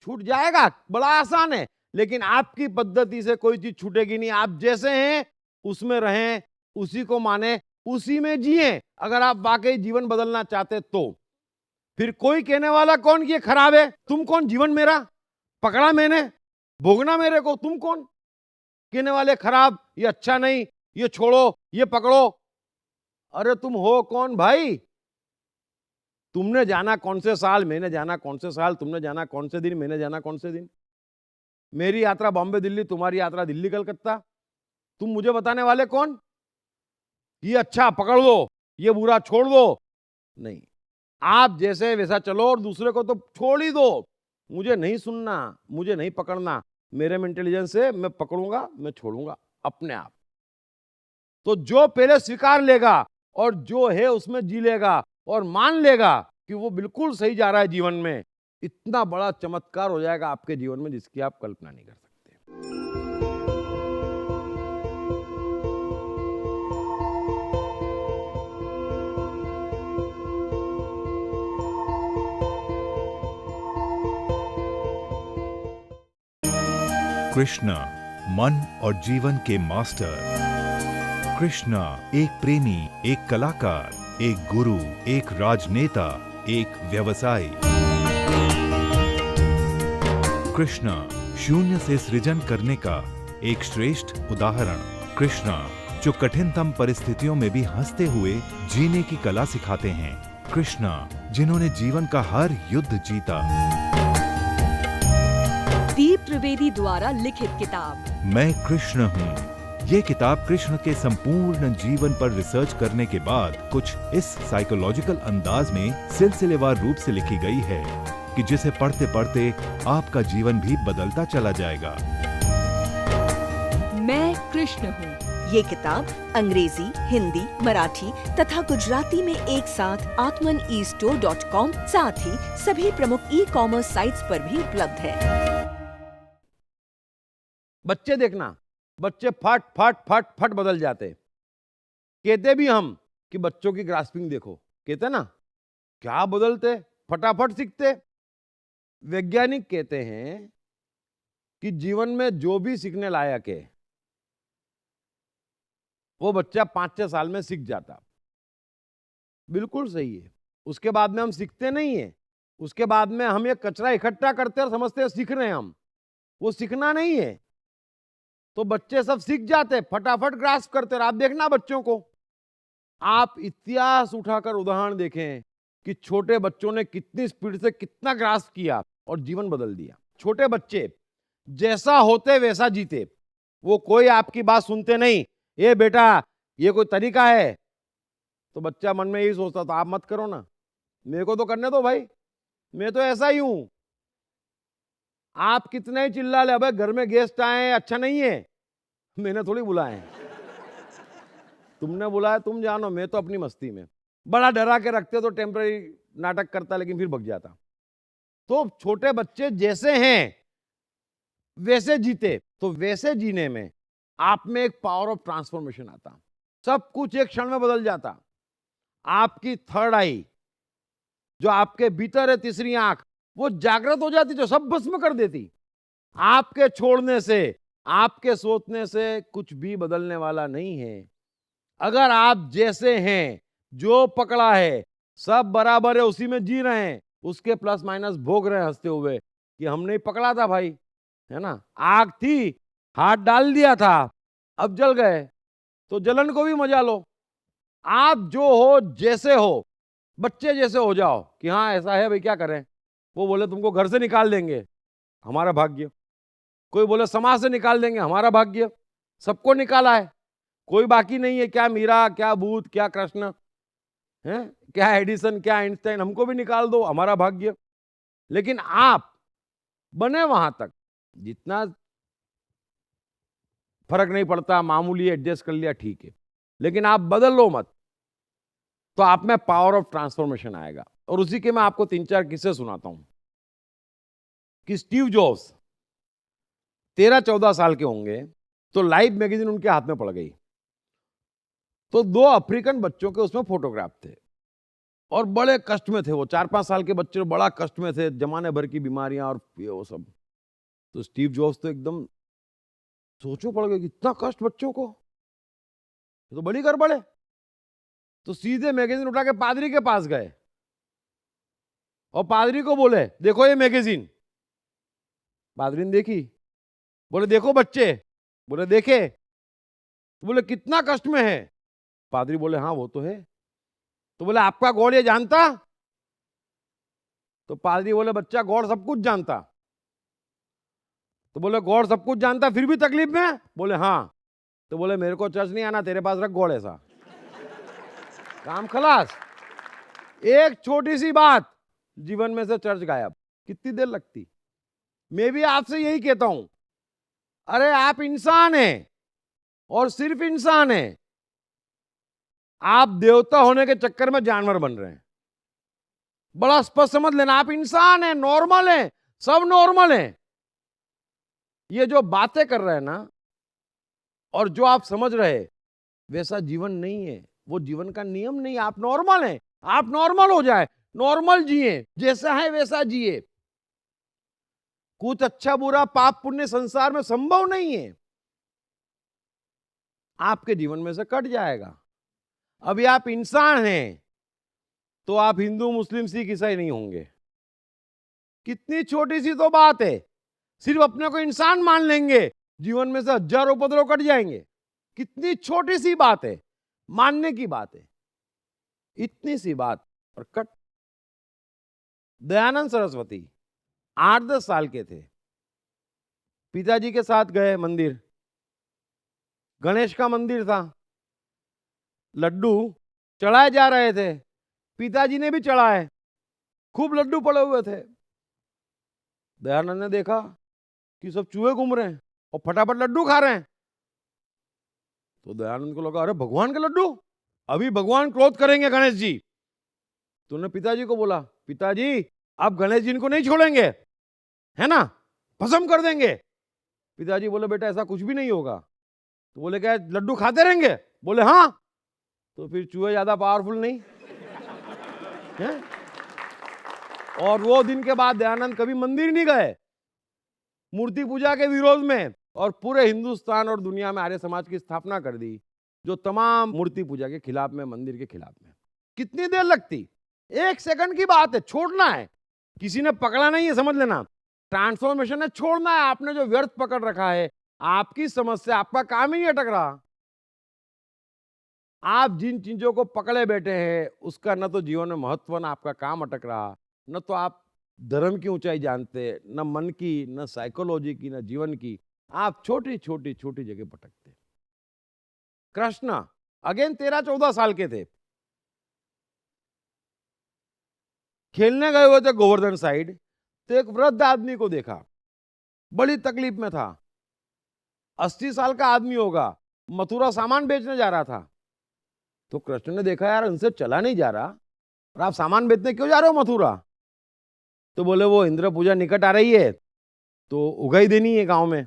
छूट जाएगा, बड़ा आसान है। लेकिन आपकी पद्धति से कोई चीज छूटेगी नहीं। आप जैसे हैं उसमें रहें, उसी को माने, उसी में जिए। अगर आप वाकई जीवन बदलना चाहते तो फिर कोई कहने वाला कौन कि ये खराब है, तुम कौन, जीवन मेरा, पकड़ा मैंने, भोगना मेरे को, तुम कौन कहने वाले खराब, ये अच्छा नहीं, ये छोड़ो, ये पकड़ो। अरे तुम हो कौन भाई? तुमने जाना कौन से साल, मैंने जाना कौन से साल, तुमने जाना कौन से दिन, मैंने जाना कौन से दिन। मेरी यात्रा बॉम्बे दिल्ली, तुम्हारी यात्रा दिल्ली कलकत्ता। तुम मुझे बताने वाले कौन? ये अच्छा पकड़ लो, ये बुरा छोड़ दो। नहीं, आप जैसे वैसा चलो और दूसरे को तो छोड़ ही दो। मुझे नहीं सुनना, मुझे नहीं पकड़ना, मेरे में इंटेलिजेंस है, मैं पकड़ूंगा, मैं छोड़ूंगा अपने आप। तो जो पहले स्वीकार लेगा और जो है उसमें जी लेगा और मान लेगा कि वो बिल्कुल सही जा रहा है जीवन में, इतना बड़ा चमत्कार हो जाएगा आपके जीवन में जिसकी आप कल्पना नहीं कर सकते। कृष्णा मन और जीवन के मास्टर। कृष्णा एक प्रेमी, एक कलाकार, एक गुरु, एक राजनेता, एक व्यवसायी। कृष्णा शून्य से सृजन करने का एक श्रेष्ठ उदाहरण। कृष्णा जो कठिनतम परिस्थितियों में भी हंसते हुए जीने की कला सिखाते हैं। कृष्णा जिन्होंने जीवन का हर युद्ध जीता। दीप त्रिवेदी द्वारा लिखित किताब मैं कृष्ण हूँ। ये किताब कृष्ण के संपूर्ण जीवन पर रिसर्च करने के बाद कुछ इस साइकोलॉजिकल अंदाज में सिलसिलेवार रूप से लिखी गई है कि जिसे पढ़ते पढ़ते आपका जीवन भी बदलता चला जाएगा। मैं कृष्ण हूँ। ये किताब अंग्रेजी, हिंदी, मराठी तथा गुजराती में एक साथ atmanestore.com साथ ही सभी प्रमुख ई-कॉमर्स साइट्स पर भी उपलब्ध है। बच्चे देखना, बच्चे फट फट फट फट बदल जाते। कहते भी हम कि बच्चों की ग्रास्पिंग देखो, कहते ना क्या बदलते, फटाफट सीखते। वैज्ञानिक कहते हैं कि जीवन में जो भी सीखने लायक है वो बच्चा 5-6 साल में सीख जाता। बिल्कुल सही है। उसके बाद में हम सीखते नहीं है। उसके बाद में हम ये कचरा इकट्ठा करते और समझते हैं सीख रहे हैं हम, वो सीखना नहीं है। तो बच्चे सब सीख जाते, फटाफट ग्रास्प करते। और आप देखना बच्चों को, आप इतिहास उठाकर उदाहरण देखें कि छोटे बच्चों ने कितनी स्पीड से कितना ग्रास्प किया और जीवन बदल दिया। छोटे बच्चे जैसा होते वैसा जीते। वो कोई आपकी बात सुनते नहीं, ये बेटा ये कोई तरीका है। तो बच्चा मन में यही सोचता था आप मत करो ना, मेरे को तो करने दो भाई, मैं तो ऐसा ही हूं। आप कितने ही चिल्ला ले, अबे घर में गेस्ट आए अच्छा नहीं है, मैंने थोड़ी बुलाए, तुमने बुलाया, तुम जानो, मैं तो अपनी मस्ती में। बड़ा डरा के रखते तो टेम्पररी नाटक करता लेकिन फिर भग जाता। तो छोटे बच्चे जैसे हैं वैसे जीते। तो वैसे जीने में आप में एक पावर ऑफ ट्रांसफॉर्मेशन आता। सब कुछ एक क्षण में बदल जाता। आपकी थर्ड आई जो आपके भीतर है, तीसरी आंख, वो जागृत हो जाती, जो सब भस्म कर देती। आपके छोड़ने से, आपके सोचने से कुछ भी बदलने वाला नहीं है। अगर आप जैसे हैं, जो पकड़ा है सब बराबर है, उसी में जी रहे हैं, उसके प्लस माइनस भोग रहे हैं हंसते हुए कि हमने ही पकड़ा था भाई, है ना। आग थी, हाथ डाल दिया था, अब जल गए, तो जलन को भी मजा लो। आप जो हो, जैसे हो, बच्चे जैसे हो जाओ कि हाँ ऐसा है भाई, क्या करें। वो बोले तुमको घर से निकाल देंगे, हमारा भाग्य। कोई बोले समाज से निकाल देंगे, हमारा भाग्य। सबको निकाला है, कोई बाकी नहीं है। क्या मीरा, क्या बूथ, क्या कृष्ण है, क्या एडिसन, क्या आइंस्टाइन, हमको भी निकाल दो, हमारा भाग्य। लेकिन आप बने वहां तक, जितना फर्क नहीं पड़ता, मामूली एडजस्ट कर लिया ठीक है, लेकिन आप बदल लो मत, तो आप में पावर ऑफ ट्रांसफॉर्मेशन आएगा। और उसी के मैं आपको 3-4 किस्से सुनाता हूं कि स्टीव जॉब्स 13-14 साल के होंगे तो लाइफ मैगजीन उनके हाथ में पड़ गई। तो 2 अफ्रीकन बच्चों के उसमें फोटोग्राफ थे और बड़े कष्ट में थे वो। 4-5 साल के बच्चे बड़ा कष्ट में थे, जमाने भर की बीमारियां और ये वो सब। तो स्टीव जॉब्स तो एकदम सोचो पड़ गए, इतना कष्ट बच्चों को, ये तो बड़ी गड़बड़ है। तो सीधे मैगजीन उठा के पादरी के पास गए और पादरी को बोले देखो ये मैगजीन। पादरी ने देखी, बोले देखो बच्चे, बोले देखे, तो बोले कितना कष्ट में है। पादरी बोले हाँ वो तो है। तो बोले आपका गॉड ये जानता। तो पादरी बोले बच्चा गॉड सब कुछ जानता। तो बोले गॉड सब कुछ जानता फिर भी तकलीफ में। बोले हाँ। तो बोले मेरे को चर्च नहीं आना, तेरे पास रख गॉड ऐसा, काम खलास। एक छोटी सी बात, जीवन में से चर्च गायब। कितनी देर लगती। मैं भी आपसे यही कहता हूं, अरे आप इंसान हैं और सिर्फ इंसान हैं। आप देवता होने के चक्कर में जानवर बन रहे हैं। बड़ा स्पष्ट समझ लेना, आप इंसान हैं, नॉर्मल हैं, सब नॉर्मल हैं। ये जो बातें कर रहे हैं ना और जो आप समझ रहे वैसा जीवन नहीं है, वो जीवन का नियम नहीं। आप नॉर्मल हैं, आप नॉर्मल हो जाए, नॉर्मल जिए, जैसा है वैसा जिए। कुछ अच्छा बुरा पाप पुण्य संसार में संभव नहीं है, आपके जीवन में से कट जाएगा। अभी आप इंसान हैं तो आप हिंदू मुस्लिम सिख ईसाई नहीं होंगे। कितनी छोटी सी तो बात है, सिर्फ अपने को इंसान मान लेंगे, जीवन में से हजारों उपद्रव कट जाएंगे। कितनी छोटी सी बात है, मानने की बात है, इतनी सी बात और कट। दयानंद सरस्वती 8-10 साल के थे, पिताजी के साथ गए मंदिर, गणेश का मंदिर था, लड्डू चढ़ाए जा रहे थे, पिताजी ने भी चढ़ाए, खूब लड्डू पड़े हुए थे। दयानंद ने देखा कि सब चूहे घूम रहे हैं और फटाफट लड्डू खा रहे हैं। तो दयानंद को लगा, अरे भगवान के लड्डू, अभी भगवान क्रोध करेंगे गणेश जी। तो उन्होंने पिताजी को बोला, पिताजी आप गणेश जी को नहीं छोड़ेंगे है ना, भस्म कर देंगे। पिताजी बोले, बेटा ऐसा कुछ भी नहीं होगा। तो बोले, क्या लड्डू खाते रहेंगे? बोले हाँ। तो फिर चूहे ज्यादा पावरफुल नहीं है? और वो दिन के बाद दयानंद कभी मंदिर नहीं गए, मूर्ति पूजा के विरोध में, और पूरे हिंदुस्तान और दुनिया में आर्य समाज की स्थापना कर दी, जो तमाम मूर्ति पूजा के खिलाफ में, मंदिर के खिलाफ में। कितनी देर लगती, 1 सेकंड की बात है, छोड़ना है। किसी ने पकड़ा नहीं है, समझ लेना। ट्रांसफॉर्मेशन है, छोड़ना है। आपने जो व्यर्थ पकड़ रखा है, आपकी समझ से आपका काम ही नहीं अटक रहा। आप जिन चीजों को पकड़े बैठे हैं, उसका न तो जीवन में महत्व, न आपका काम अटक रहा, न तो आप धर्म की ऊंचाई जानते, न मन की, न साइकोलॉजी की, न जीवन की। आप छोटी छोटी छोटी जगह भटकते। कृष्ण अगेन 13-14 साल के थे, खेलने गए हुए थे गोवर्धन साइड, तो एक वृद्ध आदमी को देखा, बड़ी तकलीफ में था, 80 साल का आदमी होगा, मथुरा सामान बेचने जा रहा था। तो कृष्ण ने देखा, यार उनसे चला नहीं जा रहा, और आप सामान बेचने क्यों जा रहे हो मथुरा? तो बोले, वो इंद्र पूजा निकट आ रही है, तो उगाई देनी है गांव में।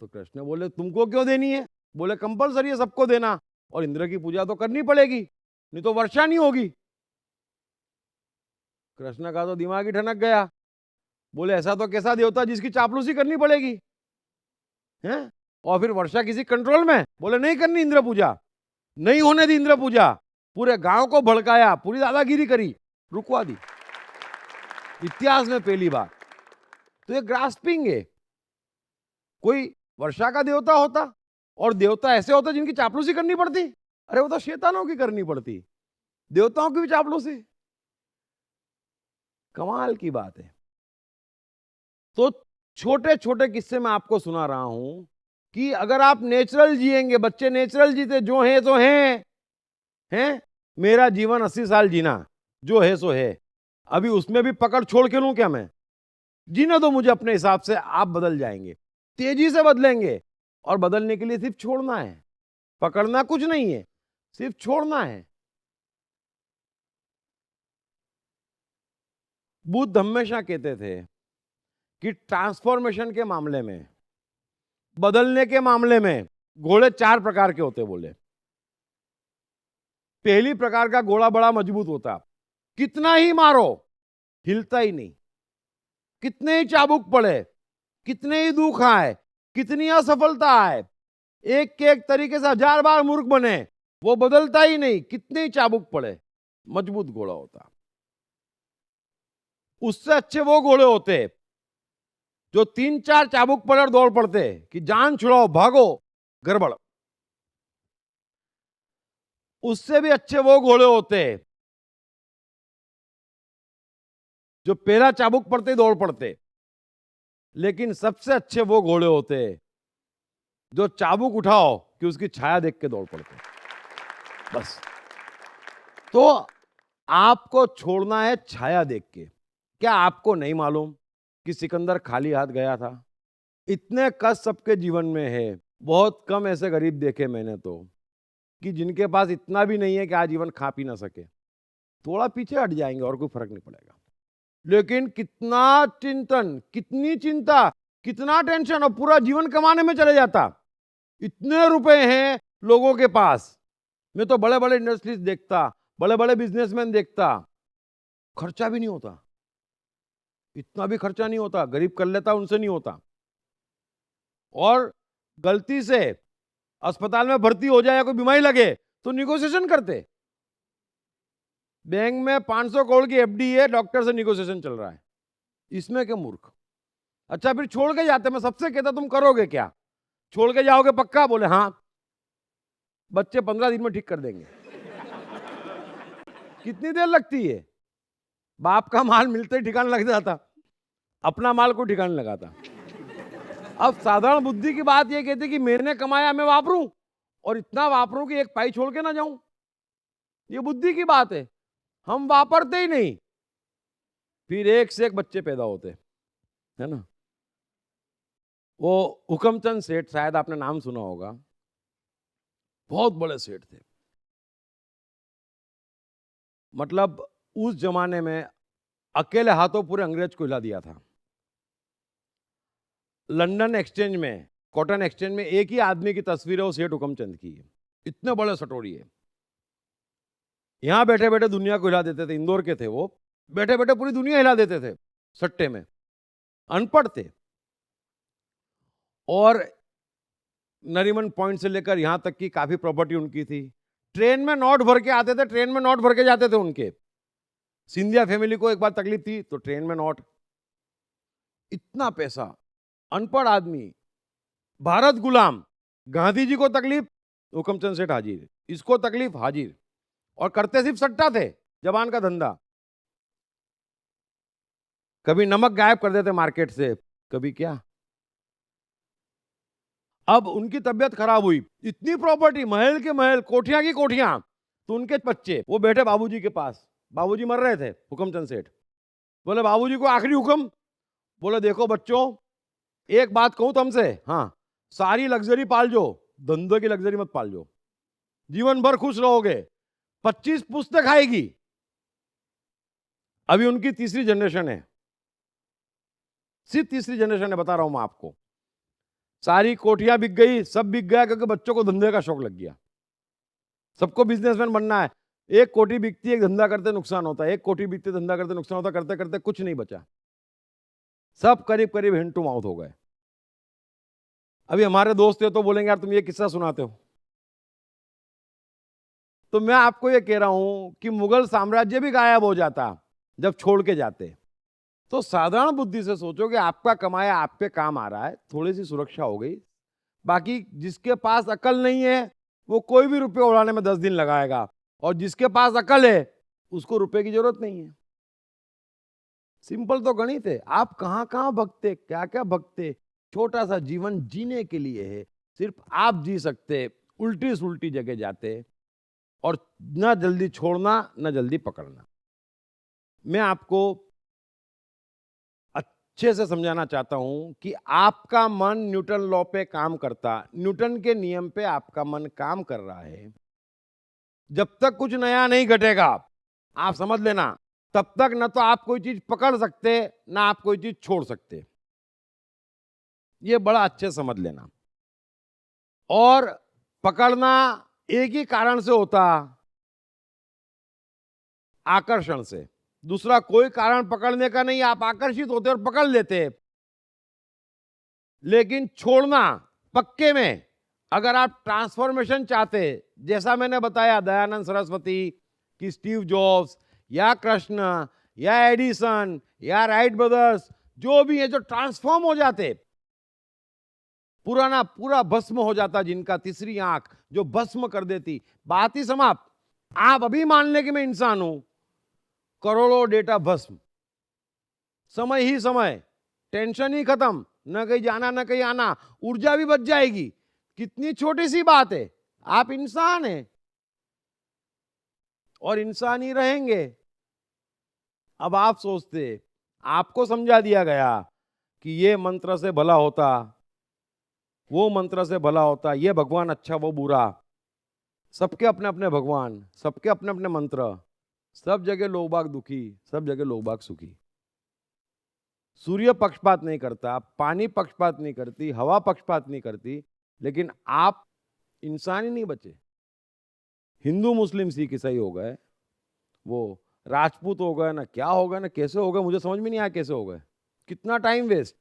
तो कृष्ण बोले, तुमको क्यों देनी है? बोले, कंपलसरी है सबको देना, और इंद्र की पूजा तो करनी पड़ेगी, नहीं तो वर्षा नहीं होगी। कृष्ण का तो दिमाग ही ठनक गया। बोले, ऐसा तो कैसा देवता जिसकी चापलूसी करनी पड़ेगी हैं? और फिर वर्षा किसी कंट्रोल में? बोले, नहीं करनी इंद्र पूजा, नहीं होने दी इंद्र पूजा। पूरे गांव को भड़काया, पूरी दादागिरी करी, रुकवा दी, इतिहास में पहली बार। तो ये ग्रास्पिंग है। कोई वर्षा का देवता होता, और देवता ऐसे होते जिनकी चापलूसी करनी पड़ती? अरे वो तो शैतानों की करनी पड़ती, देवताओं की भी चापलूसी। कमाल की बात है। तो छोटे छोटे किस्से मैं आपको सुना रहा हूं कि अगर आप नेचुरल जिएंगे, बच्चे नेचुरल जीते, जो है सो हैं। मेरा जीवन 80 साल जीना, जो है सो है, अभी उसमें भी पकड़ छोड़ के लूं क्या मैं? जीने दो मुझे अपने हिसाब से। आप बदल जाएंगे, तेजी से बदलेंगे, और बदलने के लिए सिर्फ छोड़ना है, पकड़ना कुछ नहीं है, सिर्फ छोड़ना है। बुद्ध हमेशा कहते थे कि ट्रांसफॉर्मेशन के मामले में, बदलने के मामले में, घोड़े 4 प्रकार के होते बोले। पहली प्रकार का घोड़ा बड़ा मजबूत होता, कितना ही मारो हिलता ही नहीं, कितने ही चाबुक पड़े, कितने ही दुख आए, कितनी असफलता आए, एक के एक तरीके से 1000 बार मूर्ख बने, वो बदलता ही नहीं, कितने ही चाबुक पड़े, मजबूत घोड़ा होता। उससे अच्छे वो घोड़े होते जो 3-4 चाबुक पड़े और दौड़ पड़ते कि जान छुड़ाओ, भागो, गड़बड़। उससे भी अच्छे वो घोड़े होते जो पहला चाबुक पड़ते दौड़ पड़ते। लेकिन सबसे अच्छे वो घोड़े होते जो चाबुक उठाओ कि उसकी छाया देख के दौड़ पड़ते। बस। तो आपको छोड़ना है छाया देख के। क्या आपको नहीं मालूम कि सिकंदर खाली हाथ गया था? इतने कष्ट सबके जीवन में है, बहुत कम ऐसे गरीब देखे मैंने तो कि जिनके पास इतना भी नहीं है कि आजीवन खा पी ना सके। थोड़ा पीछे हट जाएंगे और कोई फर्क नहीं पड़ेगा। लेकिन कितना चिंतन, कितनी चिंता, कितना टेंशन, और पूरा जीवन कमाने में चले जाता। इतने रुपए हैं लोगों के पास। मैं तो बड़े बड़े इंडस्ट्रीज देखता, बड़े बड़े बिजनेसमैन देखता, खर्चा भी नहीं होता, इतना भी खर्चा नहीं होता, गरीब कर लेता, उनसे नहीं होता। और गलती से अस्पताल में भर्ती हो जाए या कोई बीमारी लगे तो निगोशिएशन करते, बैंक में 500 करोड़ की एफडी है, डॉक्टर से निगोशिएशन चल रहा है, इसमें क्या मूर्ख। अच्छा फिर छोड़ के जाते, मैं सबसे कहता तुम करोगे क्या, छोड़ के जाओगे पक्का, बोले हाँ, बच्चे 15 दिन में ठीक कर देंगे। कितनी देर लगती है, बाप का माल मिलते ही ठिकाने लग जाता, अपना माल को ठिकाने लगाता। अब साधारण बुद्धि की बात यह कहती कि मैंने कमाया मैं वापरूं, और इतना वापरूं कि एक पाई छोड़ के ना जाऊं, ये बुद्धि की बात है। हम वापरते ही नहीं, फिर एक से एक बच्चे पैदा होते, है ना। वो हुकमचंद सेठ, शायद आपने नाम सुना होगा, बहुत बड़े सेठ थे। मतलब उस जमाने में अकेले हाथों पूरे अंग्रेज को हिला दिया था। लंदन एक्सचेंज में, कॉटन एक्सचेंज में एक ही आदमी की तस्वीर है, वो सेठ हुकमचंद की है। इतने बड़े सटोरी है, यहां बैठे बैठे दुनिया को हिला देते थे। इंदौर के थे वो, बैठे बैठे पूरी दुनिया हिला देते थे सट्टे में। अनपढ़ थे, और नरीमन पॉइंट से लेकर यहां तक की काफी प्रॉपर्टी उनकी थी। ट्रेन में नोट भर के आते थे, ट्रेन में नोट भर के जाते थे उनके। सिंधिया फैमिली को एक बार तकलीफ थी तो ट्रेन में नोट, इतना पैसा। अनपढ़ आदमी, भारत गुलाम, गांधी जी को तकलीफ, हुकमचंद सेठ हाजिर, इसको तकलीफ हाजिर, और करते सिर्फ सट्टा थे, जबान का धंधा। कभी नमक गायब कर देते मार्केट से, कभी क्या। अब उनकी तबीयत खराब हुई, इतनी प्रॉपर्टी, महल के महल, कोठियां की कोठियां, तो उनके बच्चे वो बैठे बाबूजी के पास। बाबूजी मर रहे थे, हुकमचंद सेठ बोले बाबूजी को आखिरी हुक्म, बोले देखो बच्चों, एक बात कहूं तुमसे, हाँ, सारी लग्जरी पाल जो, धंधे की लग्जरी मत पाल जो, जीवन भर खुश रहोगे, 25 पुस्तक खाएगी। अभी उनकी तीसरी जनरेशन है, सिर्फ तीसरी जनरेशन है, बता रहा हूं मैं आपको। सारी कोठियां बिक गई, सब बिक गया, क्योंकि बच्चों को धंधे का शौक लग गया। सबको बिजनेसमैन बनना है। एक कोठी बिकती है, धंधा करते नुकसान होता है, एक कोठी बिकती धंधा करते नुकसान होता, करते करते कुछ नहीं बचा, सब करीब करीब हैंड टू माउथ हो गए। अभी हमारे दोस्त है तो बोलेंगे यार तुम ये किस्सा सुनाते हो। तो मैं आपको ये कह रहा हूं कि मुगल साम्राज्य भी गायब हो जाता जब छोड़ के जाते। तो साधारण बुद्धि से सोचो कि आपका कमाया आप पे काम आ रहा है, थोड़ी सी सुरक्षा हो गई। बाकी जिसके पास अकल नहीं है वो कोई भी रुपये उड़ाने में 10 दिन लगाएगा, और जिसके पास अकल है उसको रुपए की जरूरत नहीं है। सिंपल तो गणित है। आप कहां कहां भगते, क्या क्या भगते। छोटा सा जीवन जीने के लिए है, सिर्फ आप जी सकते, उल्टी सुल्टी जगह जाते, और ना जल्दी छोड़ना ना जल्दी पकड़ना। मैं आपको अच्छे से समझाना चाहता हूं कि आपका मन न्यूटन लॉ पे काम करता, न्यूटन के नियम पे आपका मन काम कर रहा है। जब तक कुछ नया नहीं घटेगा, आप समझ लेना, तब तक न तो आप कोई चीज पकड़ सकते ना आप कोई चीज छोड़ सकते। ये बड़ा अच्छे समझ लेना। और पकड़ना एक ही कारण से होता, आकर्षण से। दूसरा कोई कारण पकड़ने का नहीं, आप आकर्षित होते और पकड़ लेते। लेकिन छोड़ना पक्के में, अगर आप ट्रांसफॉर्मेशन चाहते, जैसा मैंने बताया दयानंद सरस्वती कि स्टीव जॉब्स या कृष्ण या एडिसन या राइट ब्रदर्स, जो भी है जो ट्रांसफॉर्म हो जाते, पुराना पूरा भस्म हो जाता, जिनका तीसरी आंख जो भस्म कर देती, बात ही समाप्त। आप अभी मान लें कि मैं इंसान हूं, करोड़ों डेटा भस्म, समय ही समय, टेंशन ही खत्म, न कहीं जाना न कहीं आना, ऊर्जा भी बच जाएगी। कितनी छोटी सी बात है, आप इंसान हैं और इंसान ही रहेंगे। अब आप सोचते, आपको समझा दिया गया कि ये मंत्र से भला होता, वो मंत्र से भला होता, ये भगवान अच्छा वो बुरा, सबके अपने अपने भगवान, सबके अपने अपने मंत्र, सब जगह लोग बाग दुखी, सब जगह लोग बाग सुखी। सूर्य पक्षपात नहीं करता, पानी पक्षपात नहीं करती, हवा पक्षपात नहीं करती, लेकिन आप इंसान ही नहीं बचे। हिंदू मुस्लिम सिख ईसाई हो गए, वो राजपूत हो गए, ना क्या हो गए, ना कैसे हो गए, मुझे समझ में नहीं आया कैसे हो गए। कितना टाइम वेस्ट,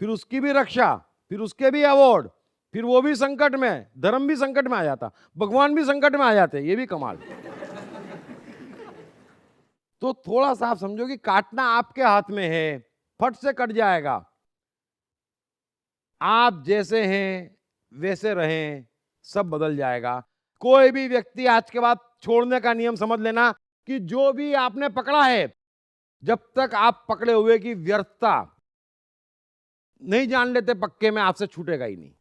फिर उसकी भी रक्षा, फिर उसके भी अवार्ड, फिर वो भी संकट में, धर्म भी संकट में आ जाता, भगवान भी संकट में आ जाते। ये भी कमाल। तो थोड़ा सा आप समझो कि काटना आपके हाथ में है, फट से कट जाएगा। आप जैसे हैं वैसे रहें, सब बदल जाएगा। कोई भी व्यक्ति आज के बाद छोड़ने का नियम समझ लेना कि जो भी आपने पकड़ा है, जब तक आप पकड़े हुए की व्यर्थता नहीं जान लेते पक्के में, आपसे छूटेगा ही नहीं।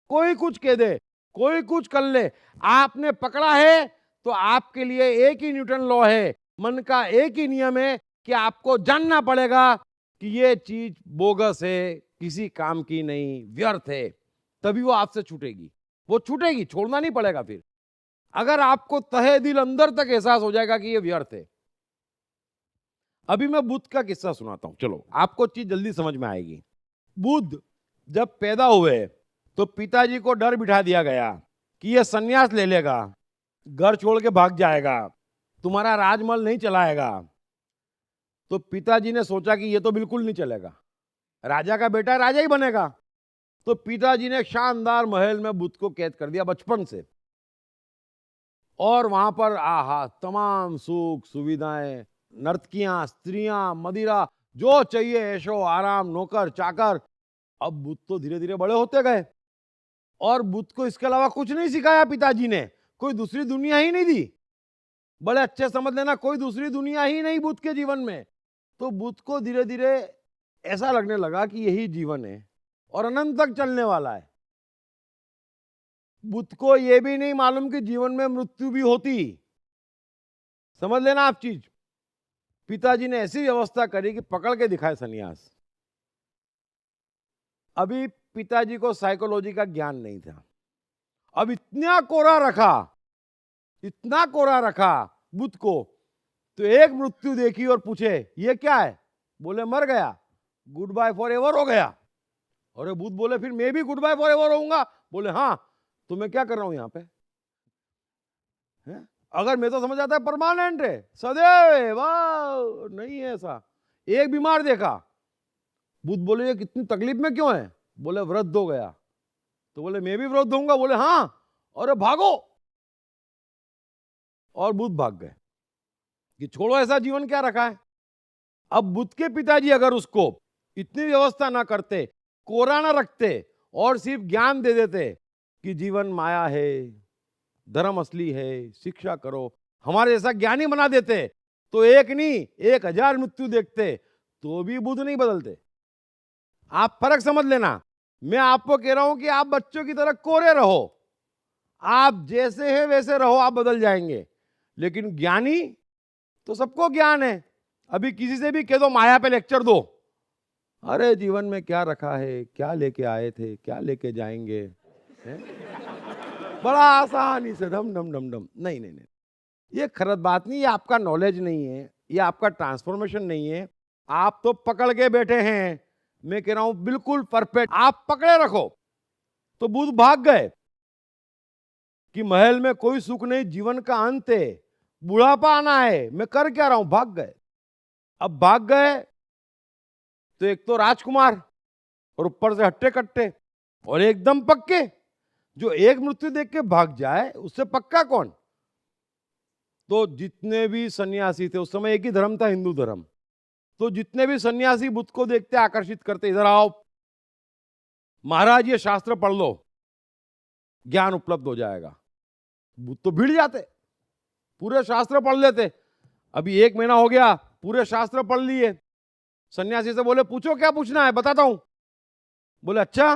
कोई कुछ कह दे, कोई कुछ कर ले, आपने पकड़ा है तो आपके लिए एक ही न्यूटन लॉ है, मन का एक ही नियम है कि आपको जानना पड़ेगा कि ये चीज बोगस है, किसी काम की नहीं, व्यर्थ है, तभी वो आपसे छूटेगी। वो छूटेगी, छोड़ना नहीं पड़ेगा फिर। अगर आपको तहे दिल अंदर तक एहसास हो जाएगा कि ये व्यर्थ है। अभी मैं बुद्ध का किस्सा सुनाता हूं, चलो आपको चीज जल्दी समझ में आएगी। बुद्ध जब पैदा हुए तो पिताजी को डर बिठा दिया गया कि ये सन्यास ले लेगा, घर छोड़ के भाग जाएगा, तुम्हारा राजमहल नहीं चलाएगा। तो पिताजी ने सोचा कि ये तो बिल्कुल नहीं चलेगा, राजा का बेटा राजा ही बनेगा। तो पिताजी ने शानदार महल में बुद्ध को कैद कर दिया बचपन से, और वहां पर आहा तमाम सुख सुविधाएं, नर्तकियां, स्त्रियां, मदिरा, जो चाहिए ऐशो आराम, नौकर चाकर। अब बुद्ध तो धीरे धीरे बड़े होते गए और बुद्ध को इसके अलावा कुछ नहीं सिखाया पिताजी ने, कोई दूसरी दुनिया ही नहीं दी। बड़े अच्छे समझ लेना, कोई दूसरी दुनिया ही नहीं बुद्ध के जीवन में। तो बुद्ध को धीरे धीरे ऐसा लगने लगा कि यही जीवन है और अनंत तक चलने वाला है। बुद्ध को यह भी नहीं मालूम कि जीवन में मृत्यु भी होती। समझ लेना आप चीज। पिताजी ने ऐसी व्यवस्था करी कि पकड़ के दिखाए सन्यास। अभी पिताजी को साइकोलॉजी का ज्ञान नहीं था। अब इतना कोरा रखा बुद्ध को, तो एक मृत्यु देखी और पूछे ये क्या है? बोले मर गया, गुड बाय फॉर एवर हो गया। और बुद्ध बोले फिर मैं भी गुड बाय फॉर एवर होऊंगा। बोले हाँ, तो मैं क्या कर रहा हूं यहां पे? है? अगर मैं तो समझ आता है परमानेंट है, सदैव। वाह, नहीं है ऐसा। एक बीमार देखा, बुद्ध बोले ये कितनी तकलीफ में क्यों है? बोले वृद्ध हो गया। तो बोले मैं भी वृद्ध होऊंगा। बोले हाँ, और भागो। और बुद्ध भाग गए कि छोड़ो, ऐसा जीवन क्या रखा है। अब बुद्ध के पिताजी अगर उसको इतनी व्यवस्था ना करते, कोरा ना रखते और सिर्फ ज्ञान दे देते कि जीवन माया है, धर्म असली है, शिक्षा करो, हमारे जैसा ज्ञानी बना देते, तो एक नहीं 1000 मृत्यु देखते, तो भी बुद्ध नहीं बदलते। आप फर्क समझ लेना। मैं आपको कह रहा हूं कि आप बच्चों की तरह कोरे रहो, आप जैसे हैं वैसे रहो, आप बदल जाएंगे। लेकिन ज्ञानी तो सबको ज्ञान है। अभी किसी से भी कह दो माया पे लेक्चर दो, अरे जीवन में क्या रखा है, क्या लेके आए थे, क्या लेके जाएंगे, है? बड़ा आसानी से धम धम धम धम। नहीं नहीं नहीं, ये खरत बात नहीं, ये आपका नॉलेज नहीं है, ये आपका ट्रांसफॉर्मेशन नहीं है। आप तो पकड़ के बैठे हैं। मैं कह रहा हूं बिल्कुल परफेक्ट, आप पकड़े रखो। तो बुद्ध भाग गए कि महल में कोई सुख नहीं, जीवन का अंत है, बुढ़ापा आना है, मैं कर क्या रहा हूं? भाग गए। अब भाग गए तो एक तो राजकुमार और ऊपर से हट्टे कट्टे और एकदम पक्के। जो एक मृत्यु देख के भाग जाए उससे पक्का कौन? तो जितने भी सन्यासी थे, उस समय एक ही धर्म था, हिंदू धर्म। तो जितने भी सन्यासी बुद्ध को देखते आकर्षित करते, इधर आओ महाराज, ये शास्त्र पढ़ लो, ज्ञान उपलब्ध हो जाएगा। बुद्ध तो भिड़ जाते, पूरे शास्त्र पढ़ लेते। अभी 1 महीना हो गया, पूरे शास्त्र पढ़ लिए। सन्यासी से बोले पूछो क्या पूछना है, बताता हूं। बोले अच्छा।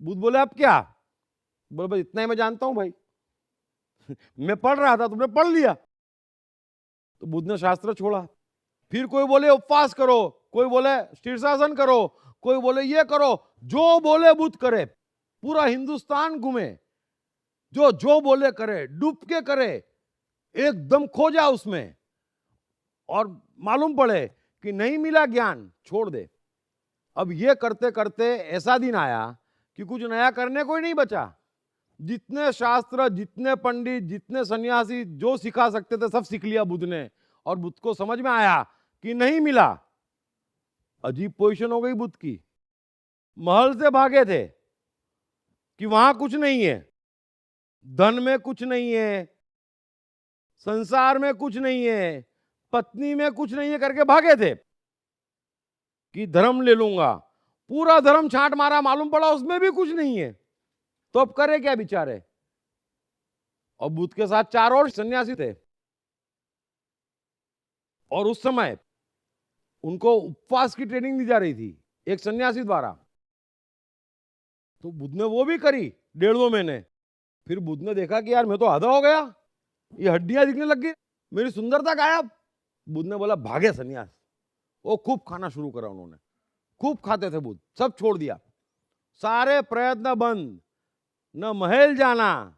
बुद्ध बोले अब क्या? बोले बस इतना ही मैं जानता हूं भाई, मैं पढ़ रहा था, तुमने पढ़ लिया। तो बुद्ध ने शास्त्र छोड़ा। फिर कोई बोले उपवास करो, कोई बोले शीर्षासन करो, कोई बोले ये करो, जो बोले बुद्ध करे। पूरा हिंदुस्तान घूमे, जो जो बोले करे, डूब के करे, एकदम खो जा उसमें। और मालूम पड़े कि नहीं मिला ज्ञान, छोड़ दे। अब ये करते करते ऐसा दिन आया कि कुछ नया करने को ही नहीं बचा। जितने शास्त्र, जितने पंडित, जितने सन्यासी जो सिखा सकते थे सब सीख लिया बुद्ध ने। और बुद्ध को समझ में आया कि नहीं मिला। अजीब पोजीशन हो गई बुद्ध की। महल से भागे थे कि वहां कुछ नहीं है, धन में कुछ नहीं है, संसार में कुछ नहीं है, पत्नी में कुछ नहीं है करके भागे थे कि धर्म ले लूंगा। पूरा धर्म छांट मारा, मालूम पड़ा उसमें भी कुछ नहीं है, तो अब करे क्या बेचारे। और बुद्ध के साथ 4 और सन्यासी थे, और उस समय उनको उपवास की ट्रेनिंग दी जा रही थी एक सन्यासी द्वारा। तो बुद्ध ने वो भी करी 1.5-2 महीने। फिर बुद्ध ने देखा कि यार मैं तो आधा हो गया, ये हड्डियां दिखने लग गई, मेरी सुंदरता गायब। बुद्ध ने बोला भागे सन्यास। वो खूब खाना शुरू करा उन्होंने, खूब खाते थे बुद्ध, सब छोड़ दिया, सारे प्रयत्न बंद, न महल जाना,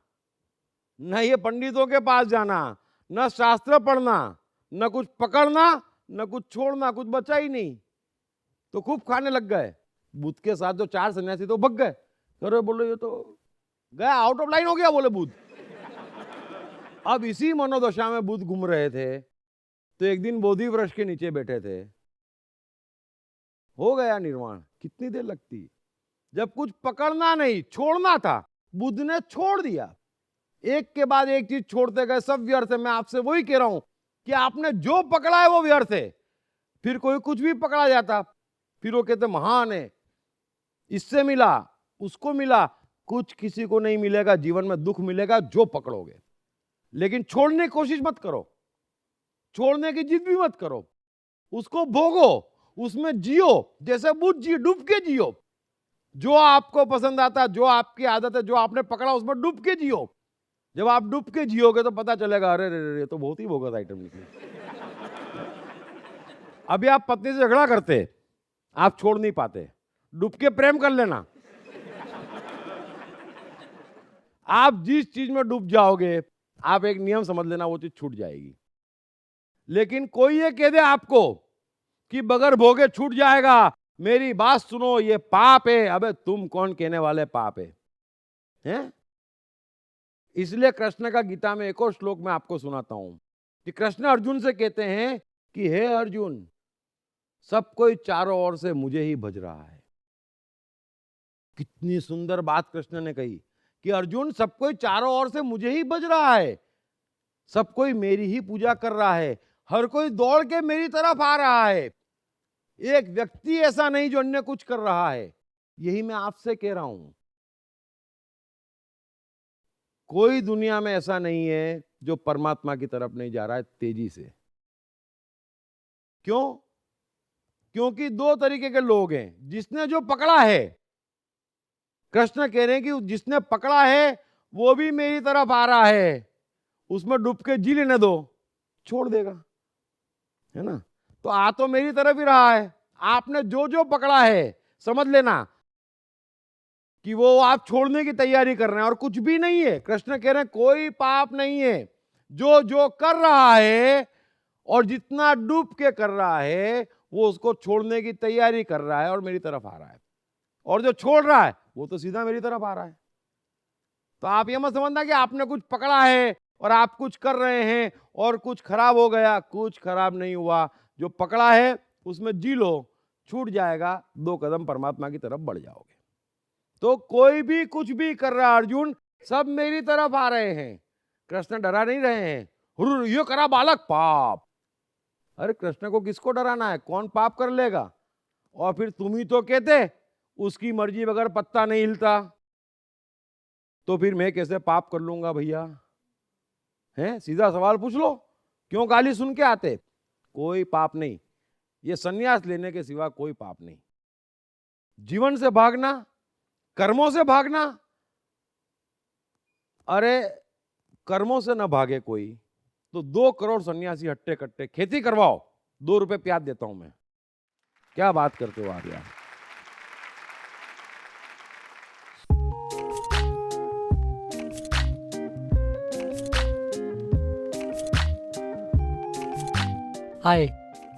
न ये पंडितों के पास जाना, न शास्त्र पढ़ना, न कुछ पकड़ना, न कुछ छोड़ना, कुछ बचा ही नहीं। तो खूब खाने लग गए। बुद्ध के साथ जो 4 सन्यासी तो भग गए। अरे बोले ये तो गया, आउट ऑफ लाइन हो गया, बोले बुद्ध। अब इसी मनोदशा में बुद्ध घूम रहे थे, तो एक दिन बोधि वृक्ष के नीचे बैठे थे, हो गया निर्वाण। कितनी देर लगती, जब कुछ पकड़ना नहीं, छोड़ना था, बुद्ध ने छोड़ दिया। एक के बाद एक चीज छोड़ते गए, सब व्यर्थ है। मैं आपसे वही कह रहा हूं कि आपने जो पकड़ा है वो व्यर्थ है। फिर कोई कुछ भी पकड़ा जाता, फिर वो कहते महान है, इससे मिला, उसको मिला। कुछ किसी को नहीं मिलेगा, जीवन में दुख मिलेगा जो पकड़ोगे। लेकिन छोड़ने की कोशिश मत करो, छोड़ने की जिद भी मत करो, उसको भोगो, उसमें जियो, जैसे बुद्ध जी डूब के जियो। जो आपको पसंद आता, जो आपकी आदत है, जो आपने पकड़ा, उसमें डूब के जियो। जब आप डूब के जियोगे तो पता चलेगा अरे रे तो बहुत ही बोगस आइटम निकली। अभी आप पत्नी से झगड़ा करते, आप छोड़ नहीं पाते, डूब के प्रेम कर लेना। आप जिस चीज में डूब जाओगे, आप एक नियम समझ लेना, वो चीज छूट जाएगी। लेकिन कोई ये कह दे आपको कि बगैर भोगे छूट जाएगा, मेरी बात सुनो, ये पाप है। अबे तुम कौन कहने वाले पाप है, हैं? इसलिए कृष्ण का गीता में एक और श्लोक मैं आपको सुनाता हूं कि कृष्ण अर्जुन से कहते हैं कि हे अर्जुन, सब कोई चारों ओर से मुझे ही भज रहा है। कितनी सुंदर बात कृष्ण ने कही कि अर्जुन, सब कोई चारों ओर से मुझे ही भज रहा है, सब कोई मेरी ही पूजा कर रहा है, हर कोई दौड़ के मेरी तरफ आ रहा है। एक व्यक्ति ऐसा नहीं जो अन्य कुछ कर रहा है। यही मैं आपसे कह रहा हूं, कोई दुनिया में ऐसा नहीं है जो परमात्मा की तरफ नहीं जा रहा है तेजी से। क्यों? क्योंकि 2 तरीके के लोग हैं। जिसने जो पकड़ा है, कृष्ण कह रहे हैं कि जिसने पकड़ा है वो भी मेरी तरफ आ रहा है, उसमें डूब के जी लेने दो, छोड़ देगा, है ना। तो आ तो मेरी तरफ ही रहा है। आपने जो जो पकड़ा है, समझ लेना कि वो आप छोड़ने की तैयारी कर रहे हैं, और कुछ भी नहीं है। कृष्ण कह रहे हैं कोई पाप नहीं है। जो जो कर रहा है और जितना डूब के कर रहा है, वो उसको छोड़ने की तैयारी कर रहा है और मेरी तरफ आ रहा है। और जो छोड़ रहा है वो तो सीधा मेरी तरफ आ रहा है। तो आप ये मत समझना कि आपने कुछ पकड़ा है और आप कुछ कर रहे हैं और कुछ खराब हो गया। कुछ खराब नहीं हुआ। जो पकड़ा है उसमें जी लो, छूट जाएगा, 2 कदम परमात्मा की तरफ बढ़ जाओगे। तो कोई भी कुछ भी कर रहा है अर्जुन, सब मेरी तरफ आ रहे हैं। कृष्ण डरा नहीं रहे हैं, हुर्र ये करा बालक पाप। अरे कृष्ण को किसको डराना है? कौन पाप कर लेगा? और फिर तुम ही तो कहते उसकी मर्जी बगैर पत्ता नहीं हिलता, तो फिर मैं कैसे पाप कर लूंगा भैया? हैं? सीधा सवाल पूछ लो, क्यों गाली सुन के आते? कोई पाप नहीं। ये सन्यास लेने के सिवा कोई पाप नहीं। जीवन से भागना, कर्मों से भागना, अरे कर्मों से न भागे कोई तो 2 करोड़ सन्यासी हट्टे कट्टे खेती करवाओ, 2 रुपए प्याज देता हूं मैं। क्या बात करते हो आप यार? हाय,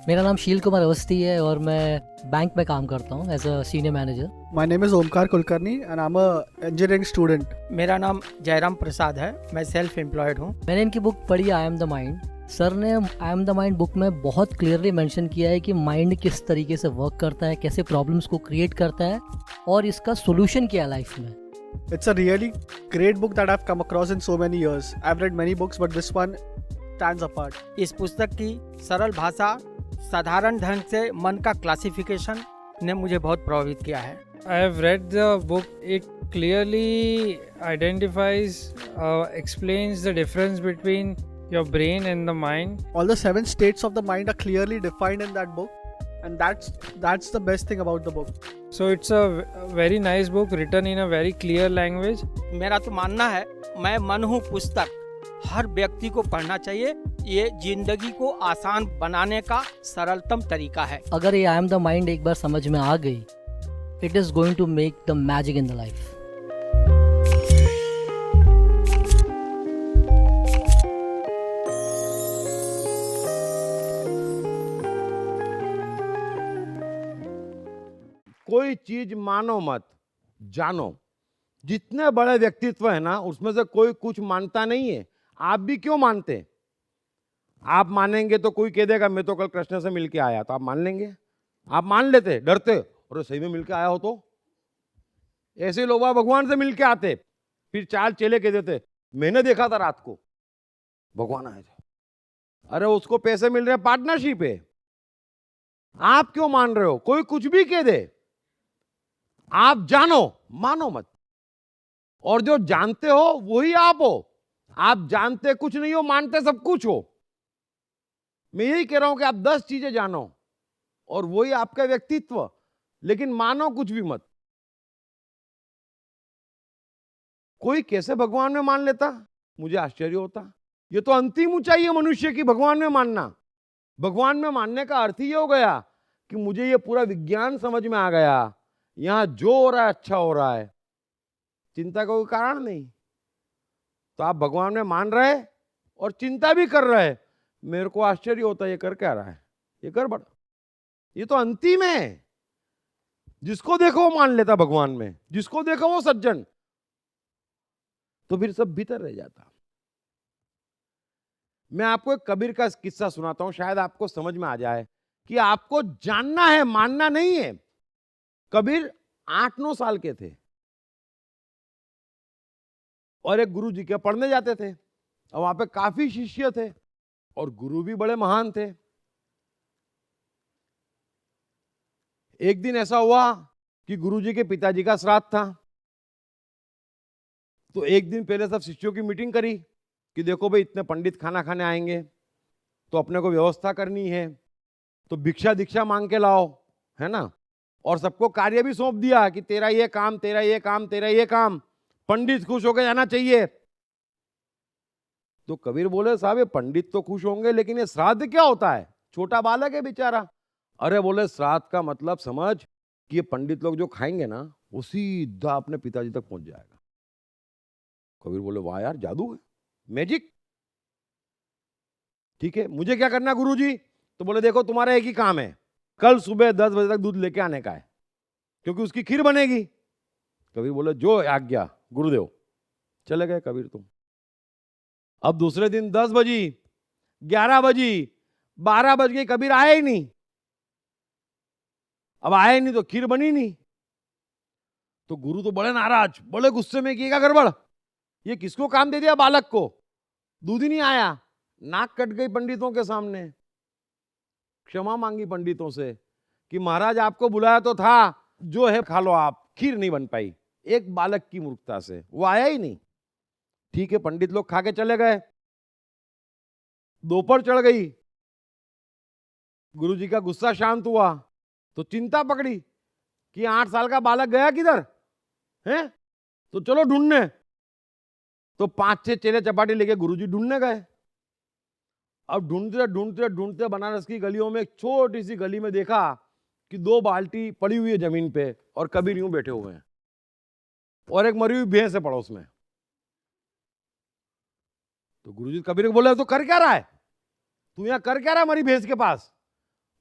मेरा नाम शील कुमार अवस्थी है और मैं बैंक में काम करता हूँ as a senior manager. My name is Omkar Kulkarni and I'm a engineering student. मेरा नाम जयराम प्रसाद है, मैं सेल्फ एम्प्लॉयड हूँ। मैंने इनकी बुक पढ़ी I am the mind. Sir ने I am the mind book में बहुत क्लियरली मेंशन किया है कि माइंड किस तरीके से वर्क करता है, कैसे प्रॉब्लम्स को क्रिएट करता है और इसका सोल्यूशन क्या है लाइफ में। It's a really great book that I've come across in so many years. I've read many books, but this one stands apart. इस पुस्तक की सरल भाषा, साधारण ढंग से मन का क्लासिफिकेशन ने मुझे बहुत प्रभावित किया है। I have read the book. It clearly identifies, explains the difference between your brain and the mind. All the 7 states of the mind are clearly defined in that book, and that's the best thing about the book. So it's a very nice book written in a very clear language. मेरा तो मानना है, मैं मन हूँ पुस्तक, हर व्यक्ति को पढ़ना चाहिए। ये जिंदगी को आसान बनाने का सरलतम तरीका है। अगर ये आई एम द माइंड एक बार समझ में आ गई, it is going to make the magic in the life. कोई चीज मानो मत, जानो। जितने बड़े व्यक्तित्व है ना, उसमें से कोई कुछ मानता नहीं है। आप भी क्यों मानते? आप मानेंगे तो कोई कह देगा मैं तो कल कृष्ण से मिलके आया, तो आप मान लेंगे? आप मान लेते, डरते, और सही में मिलके आया हो तो? ऐसे लोग भगवान से मिलके आते, फिर 4 चेले कह देते मैंने देखा था रात को भगवान आए थे। अरे उसको पैसे मिल रहे, पार्टनरशिप है। आप क्यों मान रहे हो? कोई कुछ भी कह दे, आप जानो, मानो मत। और जो जानते हो वही आप हो। आप जानते कुछ नहीं हो, मानते सब कुछ हो। मैं यही कह रहा हूं कि आप 10 चीजें जानो और वही आपका व्यक्तित्व, लेकिन मानो कुछ भी मत। कोई कैसे भगवान में मान लेता, मुझे आश्चर्य होता। ये तो अंतिम ऊंचाई है मनुष्य की, भगवान में मानना। भगवान में मानने का अर्थ ही ये हो गया कि मुझे ये पूरा विज्ञान समझ में आ गया, यहां जो हो रहा है अच्छा हो रहा है, चिंता का कोई कारण नहीं। तो आप भगवान में मान रहे और चिंता भी कर रहे, मेरे को आश्चर्य होता है ये कर क्या रहा है, ये कर बड़ा। ये तो अंतिम है। जिसको देखो वो मान लेता भगवान में, जिसको देखो वो सज्जन, तो फिर सब भीतर रह जाता। मैं आपको एक कबीर का किस्सा सुनाता हूं, शायद आपको समझ में आ जाए कि आपको जानना है, मानना नहीं है। कबीर 8-9 साल के थे और एक गुरु जी के पढ़ने जाते थे, और वहां पे काफी शिष्य थे और गुरु भी बड़े महान थे। एक दिन ऐसा हुआ कि गुरु जी के पिताजी का श्राद्ध था। तो एक दिन पहले सब शिष्यों की मीटिंग करी कि देखो भाई इतने पंडित खाना खाने आएंगे, तो अपने को व्यवस्था करनी है, तो भिक्षा दीक्षा मांग के लाओ, है ना। और सबको कार्य भी सौंप दिया कि तेरा ये काम, तेरा ये काम, तेरा ये काम, पंडित खुश होकर जाना चाहिए। तो कबीर बोले साहब ये पंडित तो खुश होंगे, लेकिन ये श्राद्ध क्या होता है? छोटा बालक है बेचारा। अरे बोले श्राद्ध का मतलब समझ कि ये पंडित लोग जो खाएंगे ना, वो सीधा अपने पिताजी तक पहुंच जाएगा। कबीर बोले वाह यार, जादू है, मैजिक। ठीक है, मुझे क्या करना गुरुजी? तो बोले देखो तुम्हारा एक ही काम है, कल सुबह 10 बजे तक दूध लेके आने का है, क्योंकि उसकी खीर बनेगी। कबीर बोले जो आज्ञा गुरुदेव। चले गए कबीर तुम। अब दूसरे दिन 10 बजी, 11 बजी, 12 बज गई, कबीर आए ही नहीं। अब आए नहीं तो खीर बनी नहीं। तो गुरु तो बड़े नाराज, बड़े गुस्से में कि क्या गड़बड़, ये किसको काम दे दिया बालक को, दूध ही नहीं आया। नाक कट गई पंडितों के सामने, क्षमा मांगी पंडितों से कि महाराज आपको बुलाया तो था, जो है खा लो आप, खीर नहीं बन पाई। एक बालक की मूर्खता से वो आया ही नहीं। ठीक है, पंडित लोग खा के चले गए। दोपहर चढ़ गई, गुरुजी का गुस्सा शांत हुआ तो चिंता पकड़ी कि 8 साल का बालक गया किधर है, तो चलो ढूंढने। तो 5-6 चेले चपाटी लेके गुरुजी ढूंढने गए। अब ढूंढते ढूंढते ढूंढते बनारस की गलियों में एक छोटी सी गली में देखा कि 2 बाल्टी पड़ी हुई है जमीन पे और कबीर यूं बैठे हुए हैं और एक मरी हुई भैंस है पड़ोस में। तो गुरुजी कबीर को बोले तो कर क्या रहा है, तू यहाँ कर क्या रहा है मरी भैंस के पास?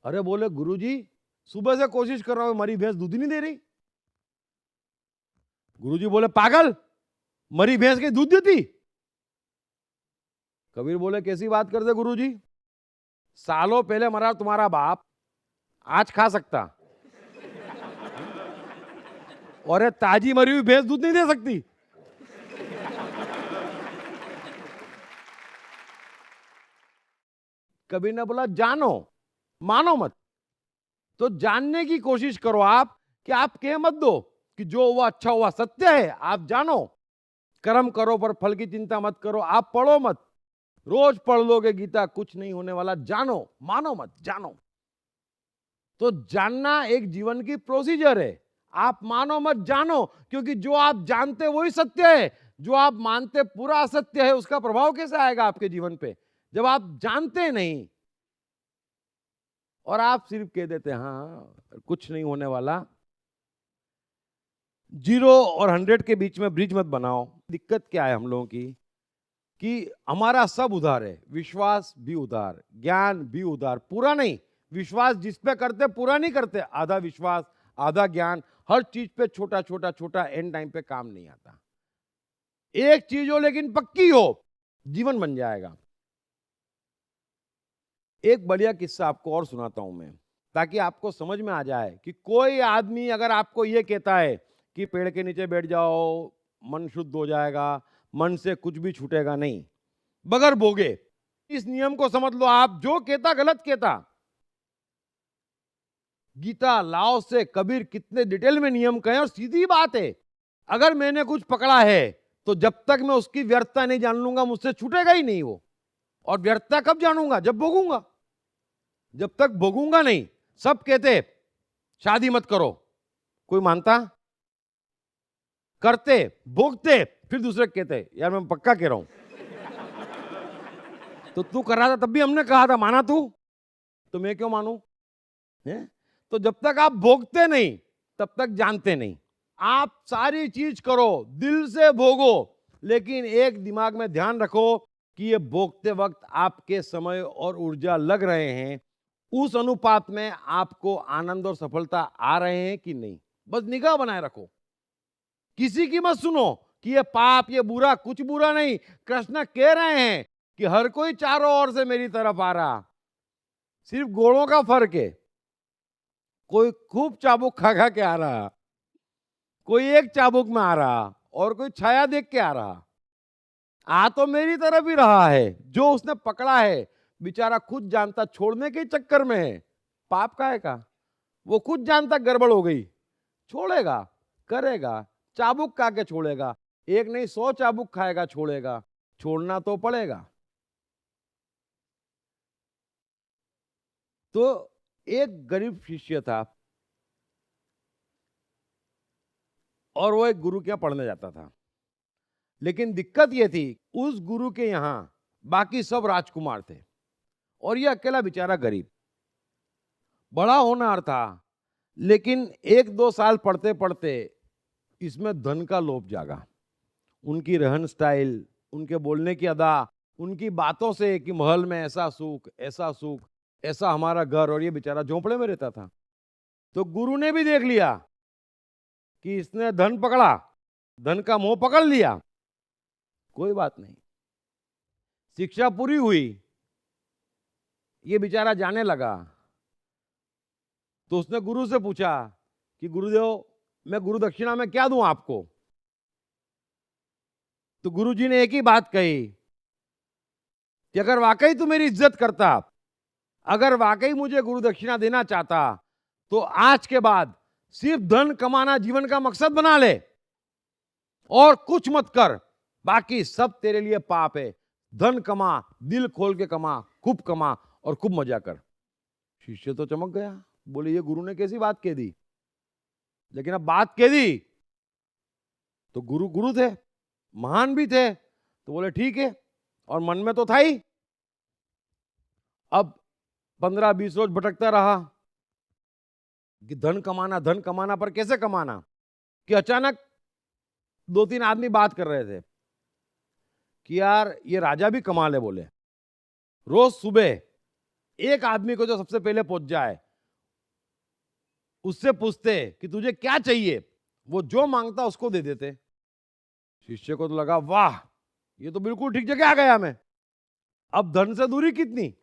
अरे बोले गुरुजी सुबह से कोशिश कर रहा हूं, मरी भैंस दूध ही नहीं दे रही। गुरुजी बोले पागल, मरी भैंस के दूध देती? कबीर बोले कैसी बात करते गुरुजी, सालों पहले मरा तुम्हारा बाप, आज खा सकता, और ताजी मरी हुई भैंस दूध नहीं दे सकती। कभी ना बोला जानो, मानो मत। तो जानने की कोशिश करो आप, कि आप कह मत दो कि जो हुआ अच्छा हुआ, सत्य है, आप जानो। कर्म करो पर फल की चिंता मत करो, आप पढ़ो मत, रोज पढ़ लोगे गीता, कुछ नहीं होने वाला, जानो, मानो मत, जानो। तो जानना एक जीवन की प्रोसीजर है। आप मानो मत, जानो, क्योंकि जो आप जानते वही सत्य है, जो आप मानते पूरा असत्य है, उसका प्रभाव कैसे आएगा आपके जीवन पे, जब आप जानते नहीं और आप सिर्फ कह देते हाँ कुछ नहीं होने वाला। 0 और 100 के बीच में ब्रिज मत बनाओ। दिक्कत क्या है हम लोगों की, कि हमारा सब उधार है, विश्वास भी उधार, ज्ञान भी उधार, पूरा नहीं। विश्वास जिस पे करते पूरा नहीं करते, आधा विश्वास आधा ज्ञान, हर चीज पे छोटा छोटा छोटा, एंड टाइम पे काम नहीं आता। एक चीज हो लेकिन पक्की हो, जीवन बन जाएगा। एक बढ़िया किस्सा आपको और सुनाता हूं मैं, ताकि आपको समझ में आ जाए कि कोई आदमी अगर आपको यह कहता है कि पेड़ के नीचे बैठ जाओ, मन शुद्ध हो जाएगा, मन से कुछ भी छूटेगा नहीं, बगैर भोगे, इस नियम को समझ लो आप, जो कहता गलत कहता। गीता, लाओ से, कबीर कितने डिटेल में नियम कहे, और सीधी बात है, अगर मैंने कुछ पकड़ा है तो जब तक मैं उसकी व्यर्थता नहीं जान लूंगा, मुझसे छूटेगा ही नहीं वो। और व्यर्थता कब जानूंगा, जब भोगूंगा। जब तक भोगूंगा नहीं। सब कहते शादी मत करो, कोई मानता? करते, भोगते, फिर दूसरे कहते यार मैं पक्का कह रहा हूं। तो तू कर रहा था तब भी हमने कहा था, माना तू, तो मैं क्यों मानूं? तो जब तक आप भोगते नहीं तब तक जानते नहीं। आप सारी चीज करो, दिल से भोगो, लेकिन एक दिमाग में ध्यान रखो कि ये भोगते वक्त आपके समय और ऊर्जा लग रहे हैं, उस अनुपात में आपको आनंद और सफलता आ रहे हैं कि नहीं, बस निगाह बनाए रखो। किसी की मत सुनो कि ये पाप, ये बुरा, कुछ बुरा नहीं। कृष्ण कह रहे हैं कि हर कोई चारों ओर से मेरी तरफ आ रहा, सिर्फ गोड़ों का फर्क है। कोई खूब चाबुक खा खा के आ रहा, कोई एक चाबुक में आ रहा, और कोई छाया देख के आ रहा। आ तो मेरी तरफ ही रहा है। जो उसने पकड़ा है बेचारा खुद जानता, छोड़ने के चक्कर में है। पाप का है का, वो खुद जानता गड़बड़ हो गई, छोड़ेगा, करेगा, चाबुक खा के छोड़ेगा। एक नहीं 100 चाबुक खाएगा, छोड़ेगा, छोड़ना तो पड़ेगा। तो एक गरीब शिष्य था और वो एक गुरु के यहां पढ़ने जाता था, लेकिन दिक्कत ये थी उस गुरु के यहां बाकी सब राजकुमार थे और ये अकेला बेचारा गरीब। बड़ा होनहार था, लेकिन 1-2 साल पढ़ते पढ़ते इसमें धन का लोभ जागा। उनकी रहन स्टाइल, उनके बोलने की अदा, उनकी बातों से कि महल में ऐसा सुख, ऐसा सुख, ऐसा हमारा घर, और ये बेचारा झोंपड़े में रहता था। तो गुरु ने भी देख लिया कि इसने धन पकड़ा, धन का मोह पकड़ लिया, कोई बात नहीं। शिक्षा पूरी हुई, ये बेचारा जाने लगा। तो उसने गुरु से पूछा कि गुरुदेव मैं गुरु दक्षिणा में क्या दूं आपको? तो गुरुजी ने एक ही बात कही कि अगर वाकई तू मेरी इज्जत करता, अगर वाकई मुझे गुरु दक्षिणा देना चाहता, तो आज के बाद सिर्फ धन कमाना जीवन का मकसद बना ले और कुछ मत कर, बाकी सब तेरे लिए पाप है। धन कमा, दिल खोल के कमा, खूब कमा और खूब मजा कर। शिष्य तो चमक गया, बोले ये गुरु ने कैसी बात कह दी, लेकिन अब बात कह दी तो गुरु गुरु थे, महान भी थे, तो बोले ठीक है, और मन में तो था ही। अब 15-20 रोज भटकता रहा कि धन कमाना, पर कैसे कमाना, कि अचानक 2-3 आदमी बात कर रहे थे कि यार ये राजा भी कमा ले। बोले रोज सुबह एक आदमी को जो सबसे पहले पहुंच जाए उससे पूछते कि तुझे क्या चाहिए, वो जो मांगता उसको दे देते। शिष्य को तो लगा वाह, ये तो बिल्कुल ठीक जगह आ गया मैं। अब धन से दूरी कितनी,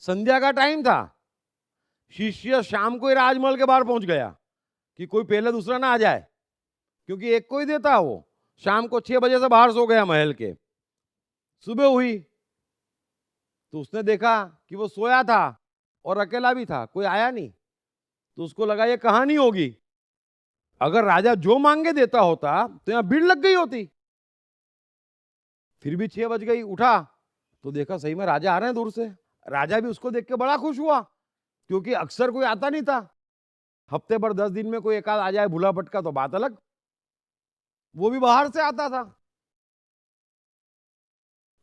संध्या का टाइम था। शिष्य शाम को ही राजमहल के बाहर पहुंच गया कि कोई पहले दूसरा ना आ जाए, क्योंकि एक को ही देता। वो शाम को 6 बजे से बाहर सो गया महल के। सुबह हुई तो उसने देखा कि वो सोया था और अकेला भी था, कोई आया नहीं, तो उसको लगा ये कहानी होगी। अगर राजा जो मांगे देता होता तो यहां भीड़ लग गई होती। फिर भी 6 बज गई, उठा तो देखा सही में राजा आ रहे हैं दूर से। राजा भी उसको देख के बड़ा खुश हुआ, क्योंकि अक्सर कोई आता नहीं था। हफ्ते भर 10 दिन में कोई एक आध आ जाए भूला भटका तो बात अलग, वो भी बाहर से आता था।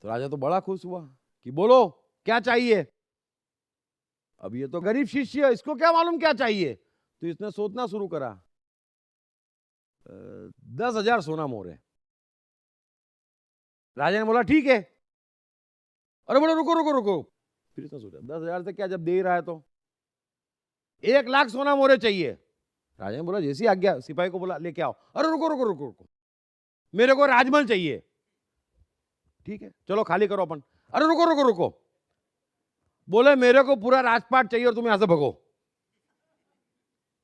तो राजा तो बड़ा खुश हुआ कि बोलो क्या चाहिए। अब ये तो गरीब शिष्य है, इसको क्या मालूम क्या चाहिए। तो इसने सोचना शुरू करा, 10,000 सोना मोहर है। राजा ने बोला ठीक है। अरे बोलो रुको रुको रुको, फिर इसने सोचा 10,000 से क्या, जब दे ही रहा है तो 1,00,000 सोना मोहरे चाहिए। राजा ने बोला जैसी आज्ञा। सिपाही को बोला लेके आओ। अरे रुको रुको रुको रुको, मेरे को राजमहल चाहिए। ठीक है चलो खाली करो अपन। अरे रुको रुको रुको, बोले मेरे को पूरा राजपाट चाहिए और तुम यहां से भगो।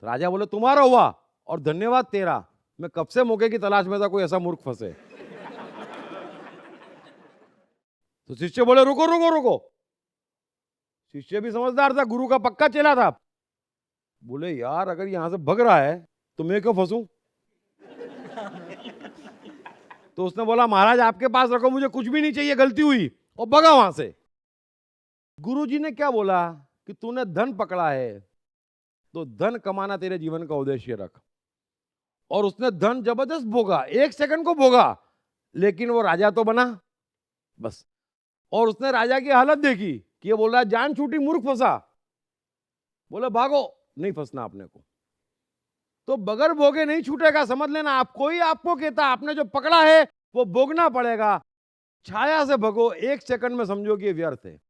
तो राजा बोले तुम्हारा हुआ और धन्यवाद तेरा, मैं कब से मौके की तलाश में था, कोई ऐसा मूर्ख फंसे। तो शिष्य बोले रुको रुको रुको। शिष्य भी समझदार था, गुरु का पक्का चेला था। बोले यार अगर यहां से भग रहा है तो मैं क्यों फंसूं। तो उसने बोला महाराज आपके पास रखो, मुझे कुछ भी नहीं चाहिए, गलती हुई, और भगा वहां से। गुरुजी ने क्या बोला कि तूने धन पकड़ा है तो धन कमाना तेरे जीवन का उद्देश्य रख। और उसने धन जबरदस्त भोगा, 1 सेकंड को भोगा, लेकिन वो राजा तो बना बस। और उसने राजा की हालत देखी कि ये बोल रहा है जान छूटी मूर्ख फंसा। बोले भागो, नहीं फंसना आपने को, तो बगैर भोगे नहीं छूटेगा, समझ लेना। आप कोई आपको कहता आपने जो पकड़ा है वो भोगना पड़ेगा। छाया से भगो, 1 सेकंड में समझो कि ये व्यर्थ है।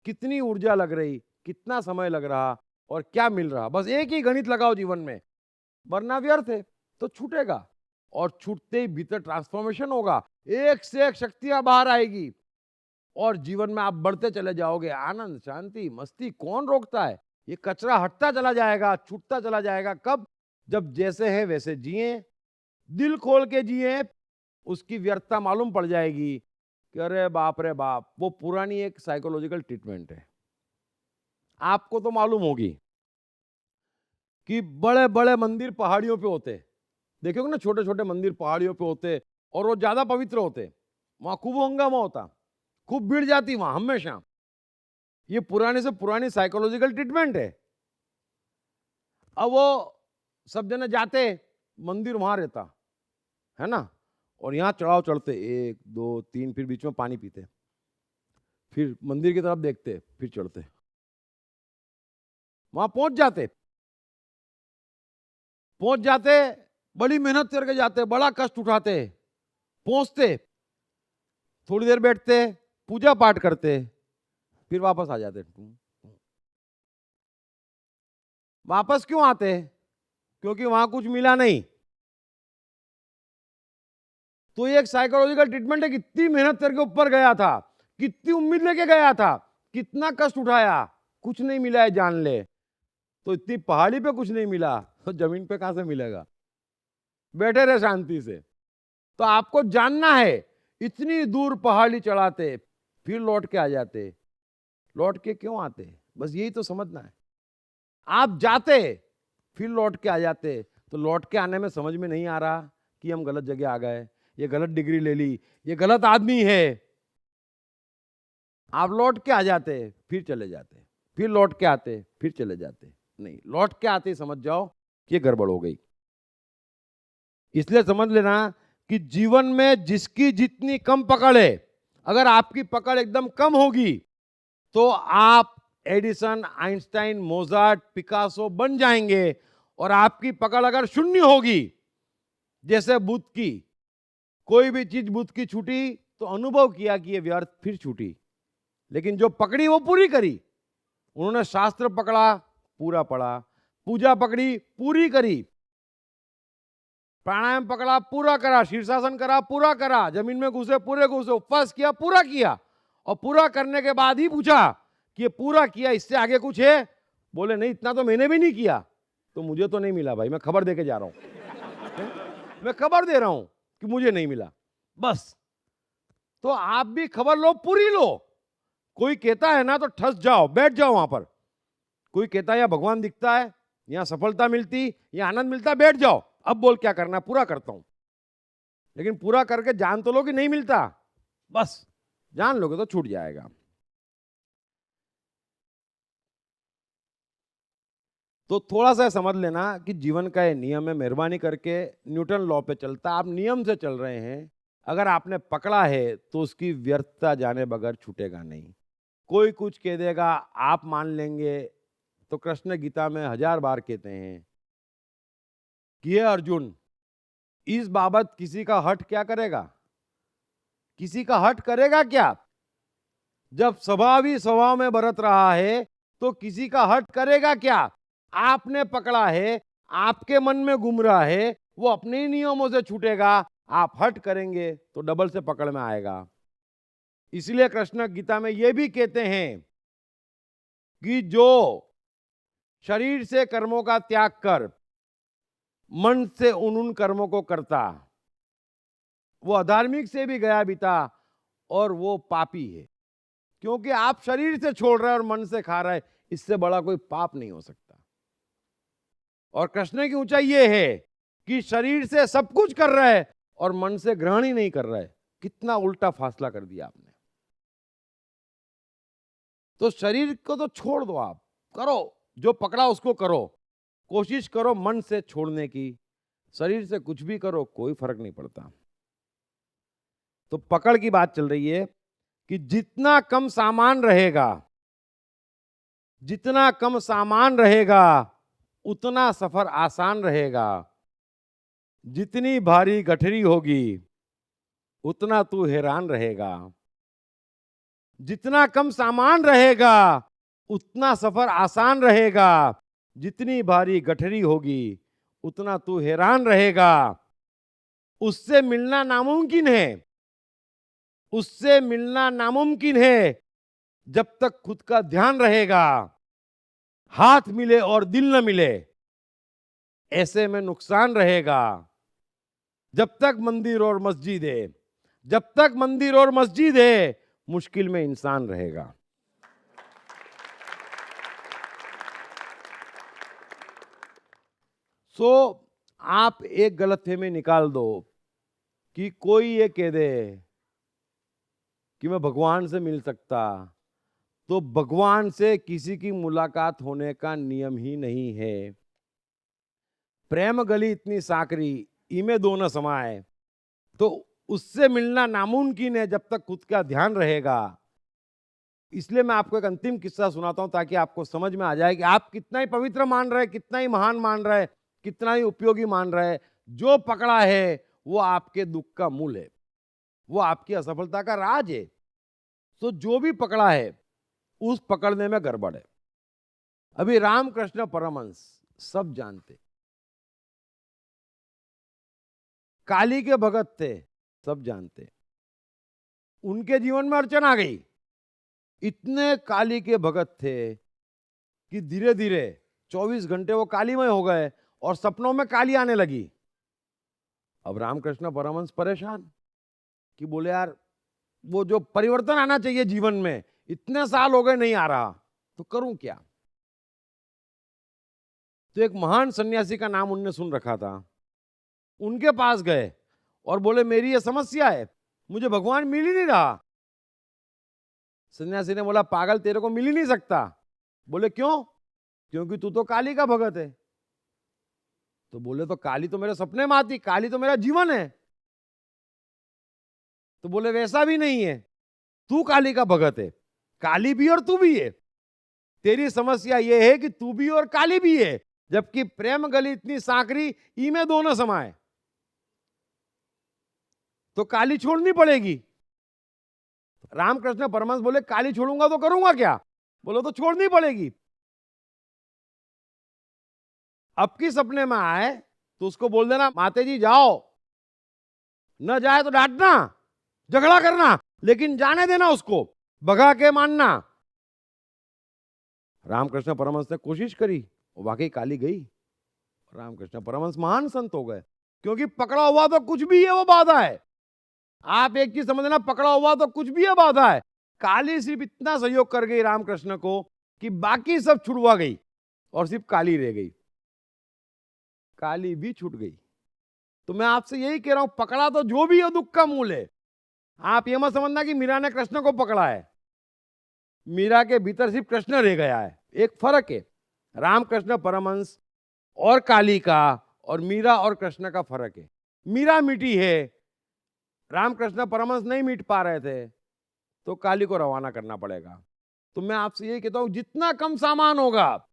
कितनी ऊर्जा लग रही, कितना समय लग रहा और क्या मिल रहा। बस एक ही गणित लगाओ जीवन में, वरना व्यर्थ है तो छूटेगा। और छूटते ही भीतर ट्रांसफॉर्मेशन होगा, एक से एक शक्तियां बाहर आएगी और जीवन में आप बढ़ते चले जाओगे। आनंद शांति मस्ती कौन रोकता है। ये कचरा हटता चला जाएगा, छूटता चला जाएगा। कब? जब जैसे है वैसे जिए, दिल खोल के जिए। उसकी व्यर्थता मालूम पड़ जाएगी कि अरे बाप रे बाप, वो पुरानी एक साइकोलॉजिकल ट्रीटमेंट है। आपको तो मालूम होगी कि बड़े बड़े मंदिर पहाड़ियों पे होते, देखोगे ना, छोटे छोटे मंदिर पहाड़ियों पे होते और वो ज्यादा पवित्र होते। वहां खूब हंगामा होता, खूब भीड़ जाती वहां हमेशा। ये पुराने से पुरानी साइकोलॉजिकल ट्रीटमेंट है। अब वो सब जने जाते, मंदिर वहां रहता है ना, और यहां चढ़ाव चढ़ते 1 2 3, फिर बीच में पानी पीते, फिर मंदिर की तरफ देखते, फिर चढ़ते, वहां पहुंच जाते, बड़ी मेहनत करके जाते, बड़ा कष्ट उठाते, पहुंचते, थोड़ी देर बैठते, पूजा पाठ करते, फिर वापस आ जाते। वापस क्यों आते? क्योंकि वहां कुछ मिला नहीं। तो ये एक साइकोलॉजिकल ट्रीटमेंट है। कितनी मेहनत करके ऊपर गया था, कितनी उम्मीद लेके गया था, कितना कष्ट उठाया, कुछ नहीं मिला है, जान ले। तो इतनी पहाड़ी पे कुछ नहीं मिला तो जमीन पे कहां से मिलेगा। बैठे रहे शांति से। तो आपको जानना है, इतनी दूर पहाड़ी चढ़ाते फिर लौट के आ जाते, लौट के क्यों आते, बस यही तो समझना है। आप जाते फिर लौट के आ जाते, तो लौट के आने में समझ में नहीं आ रहा कि हम गलत जगह आ गए, ये गलत डिग्री ले ली, ये गलत आदमी है। आप लौट के आ जाते फिर चले जाते, फिर लौट के आते फिर चले जाते। नहीं, लौट के आते ही समझ जाओ कि ये गड़बड़ हो गई। इसलिए समझ लेना कि जीवन में जिसकी जितनी कम पकड़ है, अगर आपकी पकड़ एकदम कम होगी तो आप एडिसन, आइंस्टाइन, मोजार्ट, पिकासो बन जाएंगे। और आपकी पकड़ अगर शून्य होगी, जैसे बुद्ध की, कोई भी चीज बुद्ध की छूटी तो अनुभव किया कि ये व्यर्थ, फिर छूटी, लेकिन जो पकड़ी वो पूरी करी। उन्होंने शास्त्र पकड़ा, पूरा पढ़ा, पूजा पकड़ी, पूरी करी, प्राणायाम पकड़ा, पूरा करा, शीर्षासन करा, पूरा करा, जमीन में घुसे, पूरे घुसे, उपवास किया, पूरा किया। और पूरा करने के बाद ही पूछा कि ये पूरा किया, इससे आगे कुछ है? बोले नहीं, इतना तो मैंने भी नहीं किया, तो मुझे तो नहीं मिला भाई, मैं खबर देके जा रहा हूं। मैं खबर दे रहा हूं कि मुझे नहीं मिला, बस। तो आप भी खबर लो, पूरी लो। कोई कहता है ना तो ठस जाओ, बैठ जाओ वहां पर। कोई कहता है यहाँ भगवान दिखता है, यहाँ सफलता मिलती, यहाँ आनंद मिलता है, बैठ जाओ, अब बोल क्या करना है, पूरा करता हूं। लेकिन पूरा करके जान तो लो कि नहीं मिलता, बस जान लोगे तो छूट जाएगा। तो थोड़ा सा समझ लेना कि जीवन का ये नियम है, मेहरबानी करके न्यूटन लॉ पे चलता, आप नियम से चल रहे हैं, अगर आपने पकड़ा है तो उसकी व्यर्थता जाने बगैर छूटेगा नहीं। कोई कुछ कह देगा, आप मान लेंगे, तो कृष्ण गीता में 1000 बार कहते हैं कि ये अर्जुन, इस बाबत किसी का हट क्या करेगा, किसी का हट करेगा क्या? जब स्वभाव ही स्वभाव में बरत रहा है तो किसी का हट करेगा क्या? आपने पकड़ा है, आपके मन में घूम रहा है, वो अपने ही नियमों से छूटेगा, आप हट करेंगे तो डबल से पकड़ में आएगा। इसलिए कृष्ण गीता में ये भी कहते हैं कि जो शरीर से कर्मों का त्याग कर मन से उन कर्मों को करता, वो अधार्मिक से भी गया बीता और वो पापी है। क्योंकि आप शरीर से छोड़ रहे हैं और मन से खा रहे हैं, इससे बड़ा कोई पाप नहीं हो सकता। और कृष्ण की ऊंचाई ये है कि शरीर से सब कुछ कर रहा है और मन से ग्रहण ही नहीं कर रहा है। कितना उल्टा फासला कर दिया आपने। तो शरीर को तो छोड़ दो, आप करो जो पकड़ा उसको करो, कोशिश करो मन से छोड़ने की। शरीर से कुछ भी करो, कोई फर्क नहीं पड़ता। तो पकड़ की बात चल रही है कि जितना कम सामान रहेगा, जितना कम सामान रहेगा उतना सफर आसान रहेगा। जितनी भारी गठरी होगी उतना तू हैरान रहेगा। जितना कम सामान रहेगा उतना सफर आसान रहेगा। जितनी भारी गठरी होगी उतना तू हैरान रहेगा। उससे मिलना नामुमकिन है, उससे मिलना नामुमकिन है जब तक खुद का ध्यान रहेगा। हाथ मिले और दिल न मिले, ऐसे में नुकसान रहेगा। जब तक मंदिर और मस्जिद है, जब तक मंदिर और मस्जिद है, मुश्किल में इंसान रहेगा। आप एक गलतफहमी निकाल दो कि कोई ये कह दे कि मैं भगवान से मिल सकता, तो भगवान से किसी की मुलाकात होने का नियम ही नहीं है। प्रेम गली इतनी साकरी इमे दो न समाए, तो उससे मिलना नामुमकिन है जब तक खुद का ध्यान रहेगा। इसलिए मैं आपको एक अंतिम किस्सा सुनाता हूं ताकि आपको समझ में आ जाए कि आप कितना ही पवित्र मान रहे, कितना ही महान मान रहे, कितना ही उपयोगी मान रहे। जो पकड़ा है वो आपके दुख का मूल है, वो आपकी असफलता का राज है। तो जो भी पकड़ा है उस पकड़ने में गड़बड़ है। अभी रामकृष्ण परमहंस सब जानते, काली के भगत थे, सब जानते। उनके जीवन में अड़चन आ गई। इतने काली के भगत थे कि धीरे धीरे 24 घंटे वो कालीमय हो गए और सपनों में काली आने लगी। अब रामकृष्ण परमहंस परेशान कि बोले यार वो जो परिवर्तन आना चाहिए जीवन में, इतने साल हो गए नहीं आ रहा, तो करूं क्या? तो एक महान सन्यासी का नाम उनने सुन रखा था, उनके पास गए और बोले मेरी ये समस्या है, मुझे भगवान मिल ही नहीं रहा। सन्यासी ने बोला पागल, तेरे को मिल ही नहीं सकता। बोले क्यों? क्योंकि तू तो काली का भगत है। तो बोले तो काली तो मेरे सपने में आती, काली तो मेरा जीवन है। तो बोले वैसा भी नहीं है, तू काली का भगत है, काली भी और तू भी है। तेरी समस्या यह है कि तू भी और काली भी है, जबकि प्रेम गली इतनी साकरी इमे दोनों समाए, तो काली छोड़नी पड़ेगी। रामकृष्ण परमहंस बोले काली छोड़ूंगा तो करूंगा क्या? बोलो तो छोड़नी पड़ेगी। अब की सपने में आए तो उसको बोल देना माते जी जाओ, न जाए तो डांटना, झगड़ा करना, लेकिन जाने देना उसको, भगा के मानना। रामकृष्ण परमहंस ने कोशिश करी, वाकई काली गई। रामकृष्ण परमहंस महान संत हो गए, क्योंकि पकड़ा हुआ तो कुछ भी है वो बाधा है। आप एक चीज समझना, पकड़ा हुआ तो कुछ भी है बाधा है, काली सिर्फ इतना सहयोग कर गई रामकृष्ण को कि बाकी सब छुड़वा गई और सिर्फ काली रह गई। काली भी छूट गई। तो मैं आपसे यही कह रहा हूं, पकड़ा तो जो भी है दुख का मूल है। आप ये मत समझना कि मीरा ने कृष्ण को पकड़ा है। मीरा के भीतर सिर्फ कृष्ण रह गया है। एक फर्क है रामकृष्ण परमहंस और काली का, और मीरा और कृष्ण का फर्क है। मीरा मिटी है, रामकृष्ण परमहंस नहीं मिट पा रहे थे, तो काली को रवाना करना पड़ेगा। तो मैं आपसे यही कहता हूं, जितना कम सामान होगा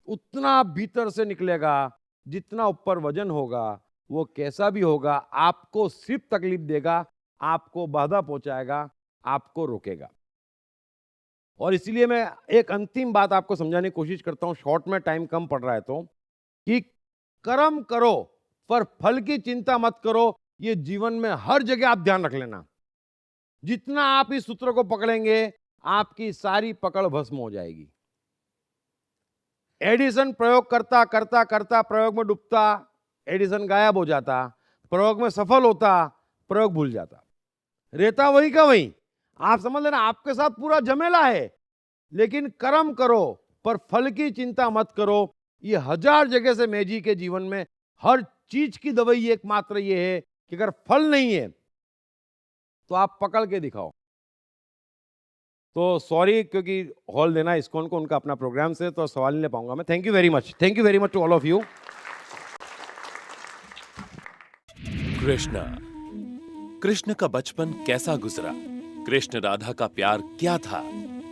उतना भीतर से निकलेगा। जितना ऊपर वजन होगा वो कैसा भी होगा आपको सिर्फ तकलीफ देगा, आपको बाधा पहुंचाएगा, आपको रोकेगा। और इसलिए मैं एक अंतिम बात आपको समझाने की कोशिश करता हूं, शॉर्ट में टाइम कम पड़ रहा है तो, कि कर्म करो पर फल की चिंता मत करो। ये जीवन में हर जगह आप ध्यान रख लेना। जितना आप इस सूत्र को पकड़ेंगे आपकी सारी पकड़ भस्म हो जाएगी। एडिसन प्रयोग करता करता करता प्रयोग में डूबता, एडिसन गायब हो जाता, प्रयोग में सफल होता, प्रयोग भूल जाता, रहता वही का वही। आप समझ लेना आपके साथ पूरा झमेला है। लेकिन कर्म करो पर फल की चिंता मत करो। ये 1000 जगह से मैजी के जीवन में हर चीज की दवाई एकमात्र ये है कि अगर फल नहीं है तो आप पकड़ के दिखाओ। तो सॉरी, क्योंकि हॉल देना इस्कॉन को, उनका अपना प्रोग्राम से, तो सवाल नहीं ले पाऊंगा मैं। Thank you very much to all of you. Krishna का बचपन कैसा गुजरा? कृष्ण राधा का प्यार क्या था?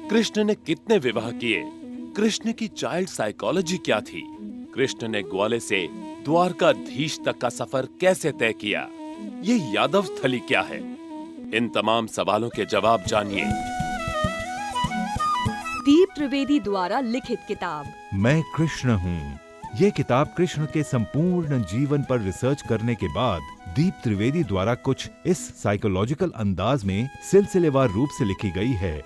कृष्ण ने कितने विवाह किए? कृष्ण की चाइल्ड साइकोलॉजी क्या थी? कृष्ण ने ग्वाले से द्वारकाधीश तक का सफर कैसे तय किया? ये यादव स्थली क्या है? इन तमाम सवालों के जवाब जानिए। दीप त्रिवेदी द्वारा लिखित किताब मैं कृष्ण हूँ। ये किताब कृष्ण के संपूर्ण जीवन पर रिसर्च करने के बाद दीप त्रिवेदी द्वारा कुछ इस साइकोलॉजिकल अंदाज में सिलसिलेवार रूप से लिखी गई है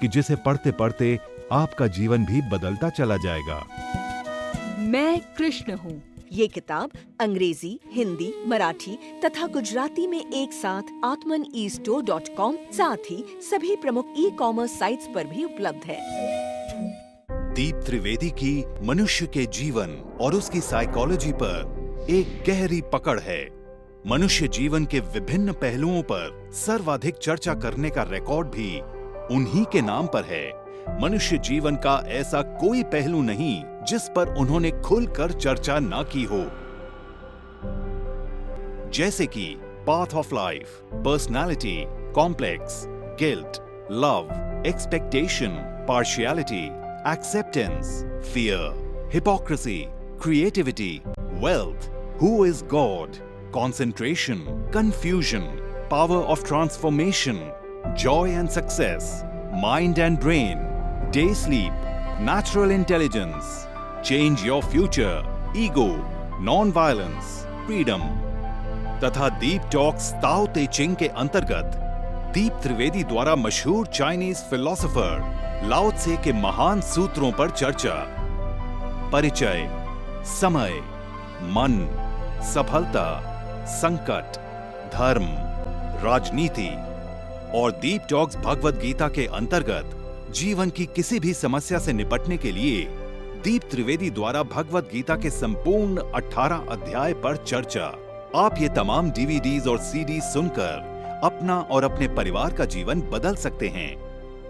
कि जिसे पढ़ते पढ़ते आपका जीवन भी बदलता चला जाएगा। मैं कृष्ण हूँ। ये किताब अंग्रेजी, हिंदी, मराठी तथा गुजराती में एक साथ atmanestore.com साथ ही सभी प्रमुख ई-कॉमर्स साइट्स पर भी उपलब्ध है। दीप त्रिवेदी की मनुष्य के जीवन और उसकी साइकोलॉजी पर एक गहरी पकड़ है। मनुष्य जीवन के विभिन्न पहलुओं पर सर्वाधिक चर्चा करने का रिकॉर्ड भी उन्हीं के नाम पर है। मनुष्य जीवन का ऐसा कोई पहलू नहीं जिस पर उन्होंने खुलकर चर्चा ना की हो, जैसे कि path of life, personality, complex, guilt, love, expectation, partiality, acceptance, fear, hypocrisy, creativity, wealth, who is God, concentration, confusion, power of transformation, joy and success, mind and brain, day sleep, natural intelligence, change your future, ego, non-violence, freedom, तथा दीप talks ताओ ते चिंग के अंतर्गत दीप त्रिवेदी द्वारा मशहूर Chinese philosopher लाओ त्से के महान सूत्रों पर चर्चा, परिचय, समय, मन, सफलता, संकट, धर्म, राजनीति और दीप टॉक्स भगवद गीता के अंतर्गत जीवन की किसी भी समस्या से निपटने के लिए दीप त्रिवेदी द्वारा भगवद गीता के संपूर्ण 18 अध्याय पर चर्चा। आप ये तमाम डीवीडीज और सीडीज सुनकर अपना और अपने परिवार का जीवन बदल सकते हैं।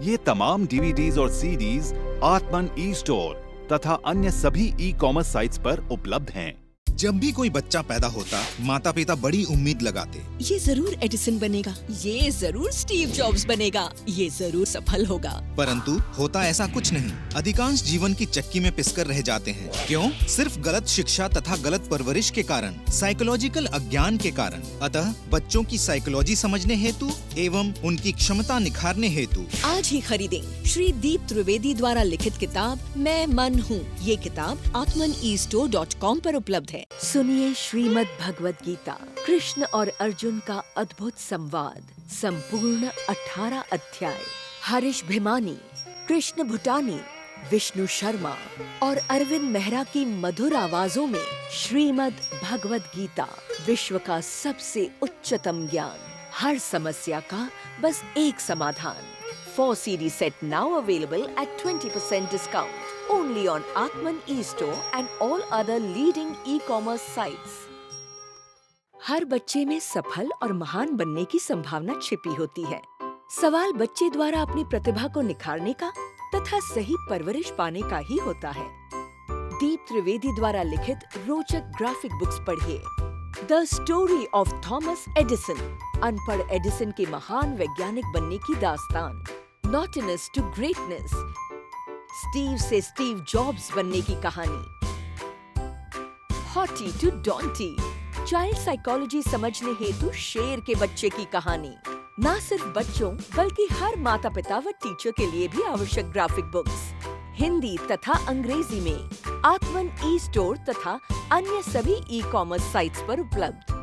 ये तमाम डीवीडीज और सीडीज आत्मन ई स्टोर तथा अन्य सभी ई कॉमर्स साइट्स पर उपलब्ध हैं। जब भी कोई बच्चा पैदा होता, माता पिता बड़ी उम्मीद लगाते। ये जरूर एडिसन बनेगा, ये जरूर स्टीव जॉब्स बनेगा, ये जरूर सफल होगा। परंतु होता ऐसा कुछ नहीं। अधिकांश जीवन की चक्की में पिसकर रह जाते हैं। क्यों? सिर्फ गलत शिक्षा तथा गलत परवरिश के कारण, साइकोलॉजिकल अज्ञान के कारण। अतः बच्चों की साइकोलॉजी समझने हेतु एवं उनकी क्षमता निखारने हेतु आज ही खरीदें श्री दीप त्रिवेदी द्वारा लिखित किताब मैं मन हूँ। ये किताब atmanestore.com पर उपलब्ध है। सुनिए श्रीमद् भगवद गीता, कृष्ण और अर्जुन का अद्भुत संवाद, संपूर्ण 18 अध्याय। हरीश भिमानी, कृष्ण भूटानी, विष्णु शर्मा और अरविंद मेहरा की मधुर आवाजों में श्रीमद् भगवद गीता, विश्व का सबसे उच्चतम ज्ञान, हर समस्या का बस एक समाधान। 4 CD set now available at 20% discount. Only on Atman e-store and all other leading e-commerce sites. हर बच्चे में सफल और महान बनने की संभावना छिपी होती है। सवाल बच्चे द्वारा अपनी प्रतिभा को निखारने का तथा सही परवरिश पाने का ही होता है। दीप त्रिवेदी द्वारा लिखित रोचक ग्राफिक बुक्स पढ़िए। The story of Thomas Edison, अनपढ़ एडिसन के महान वैज्ञानिक बनने की दास्तान। नॉटिनेस टू ग्रेटनेस, स्टीव से स्टीव जॉब्स बनने की कहानी। हॉटी टू डॉन्टी, चाइल्ड साइकोलॉजी समझने हेतु शेर के बच्चे की कहानी। न सिर्फ बच्चों बल्कि हर माता पिता व टीचर के लिए भी आवश्यक ग्राफिक बुक्स हिंदी तथा अंग्रेजी में आत्मन ई स्टोर तथा अन्य सभी ई कॉमर्स साइट्स पर उपलब्ध।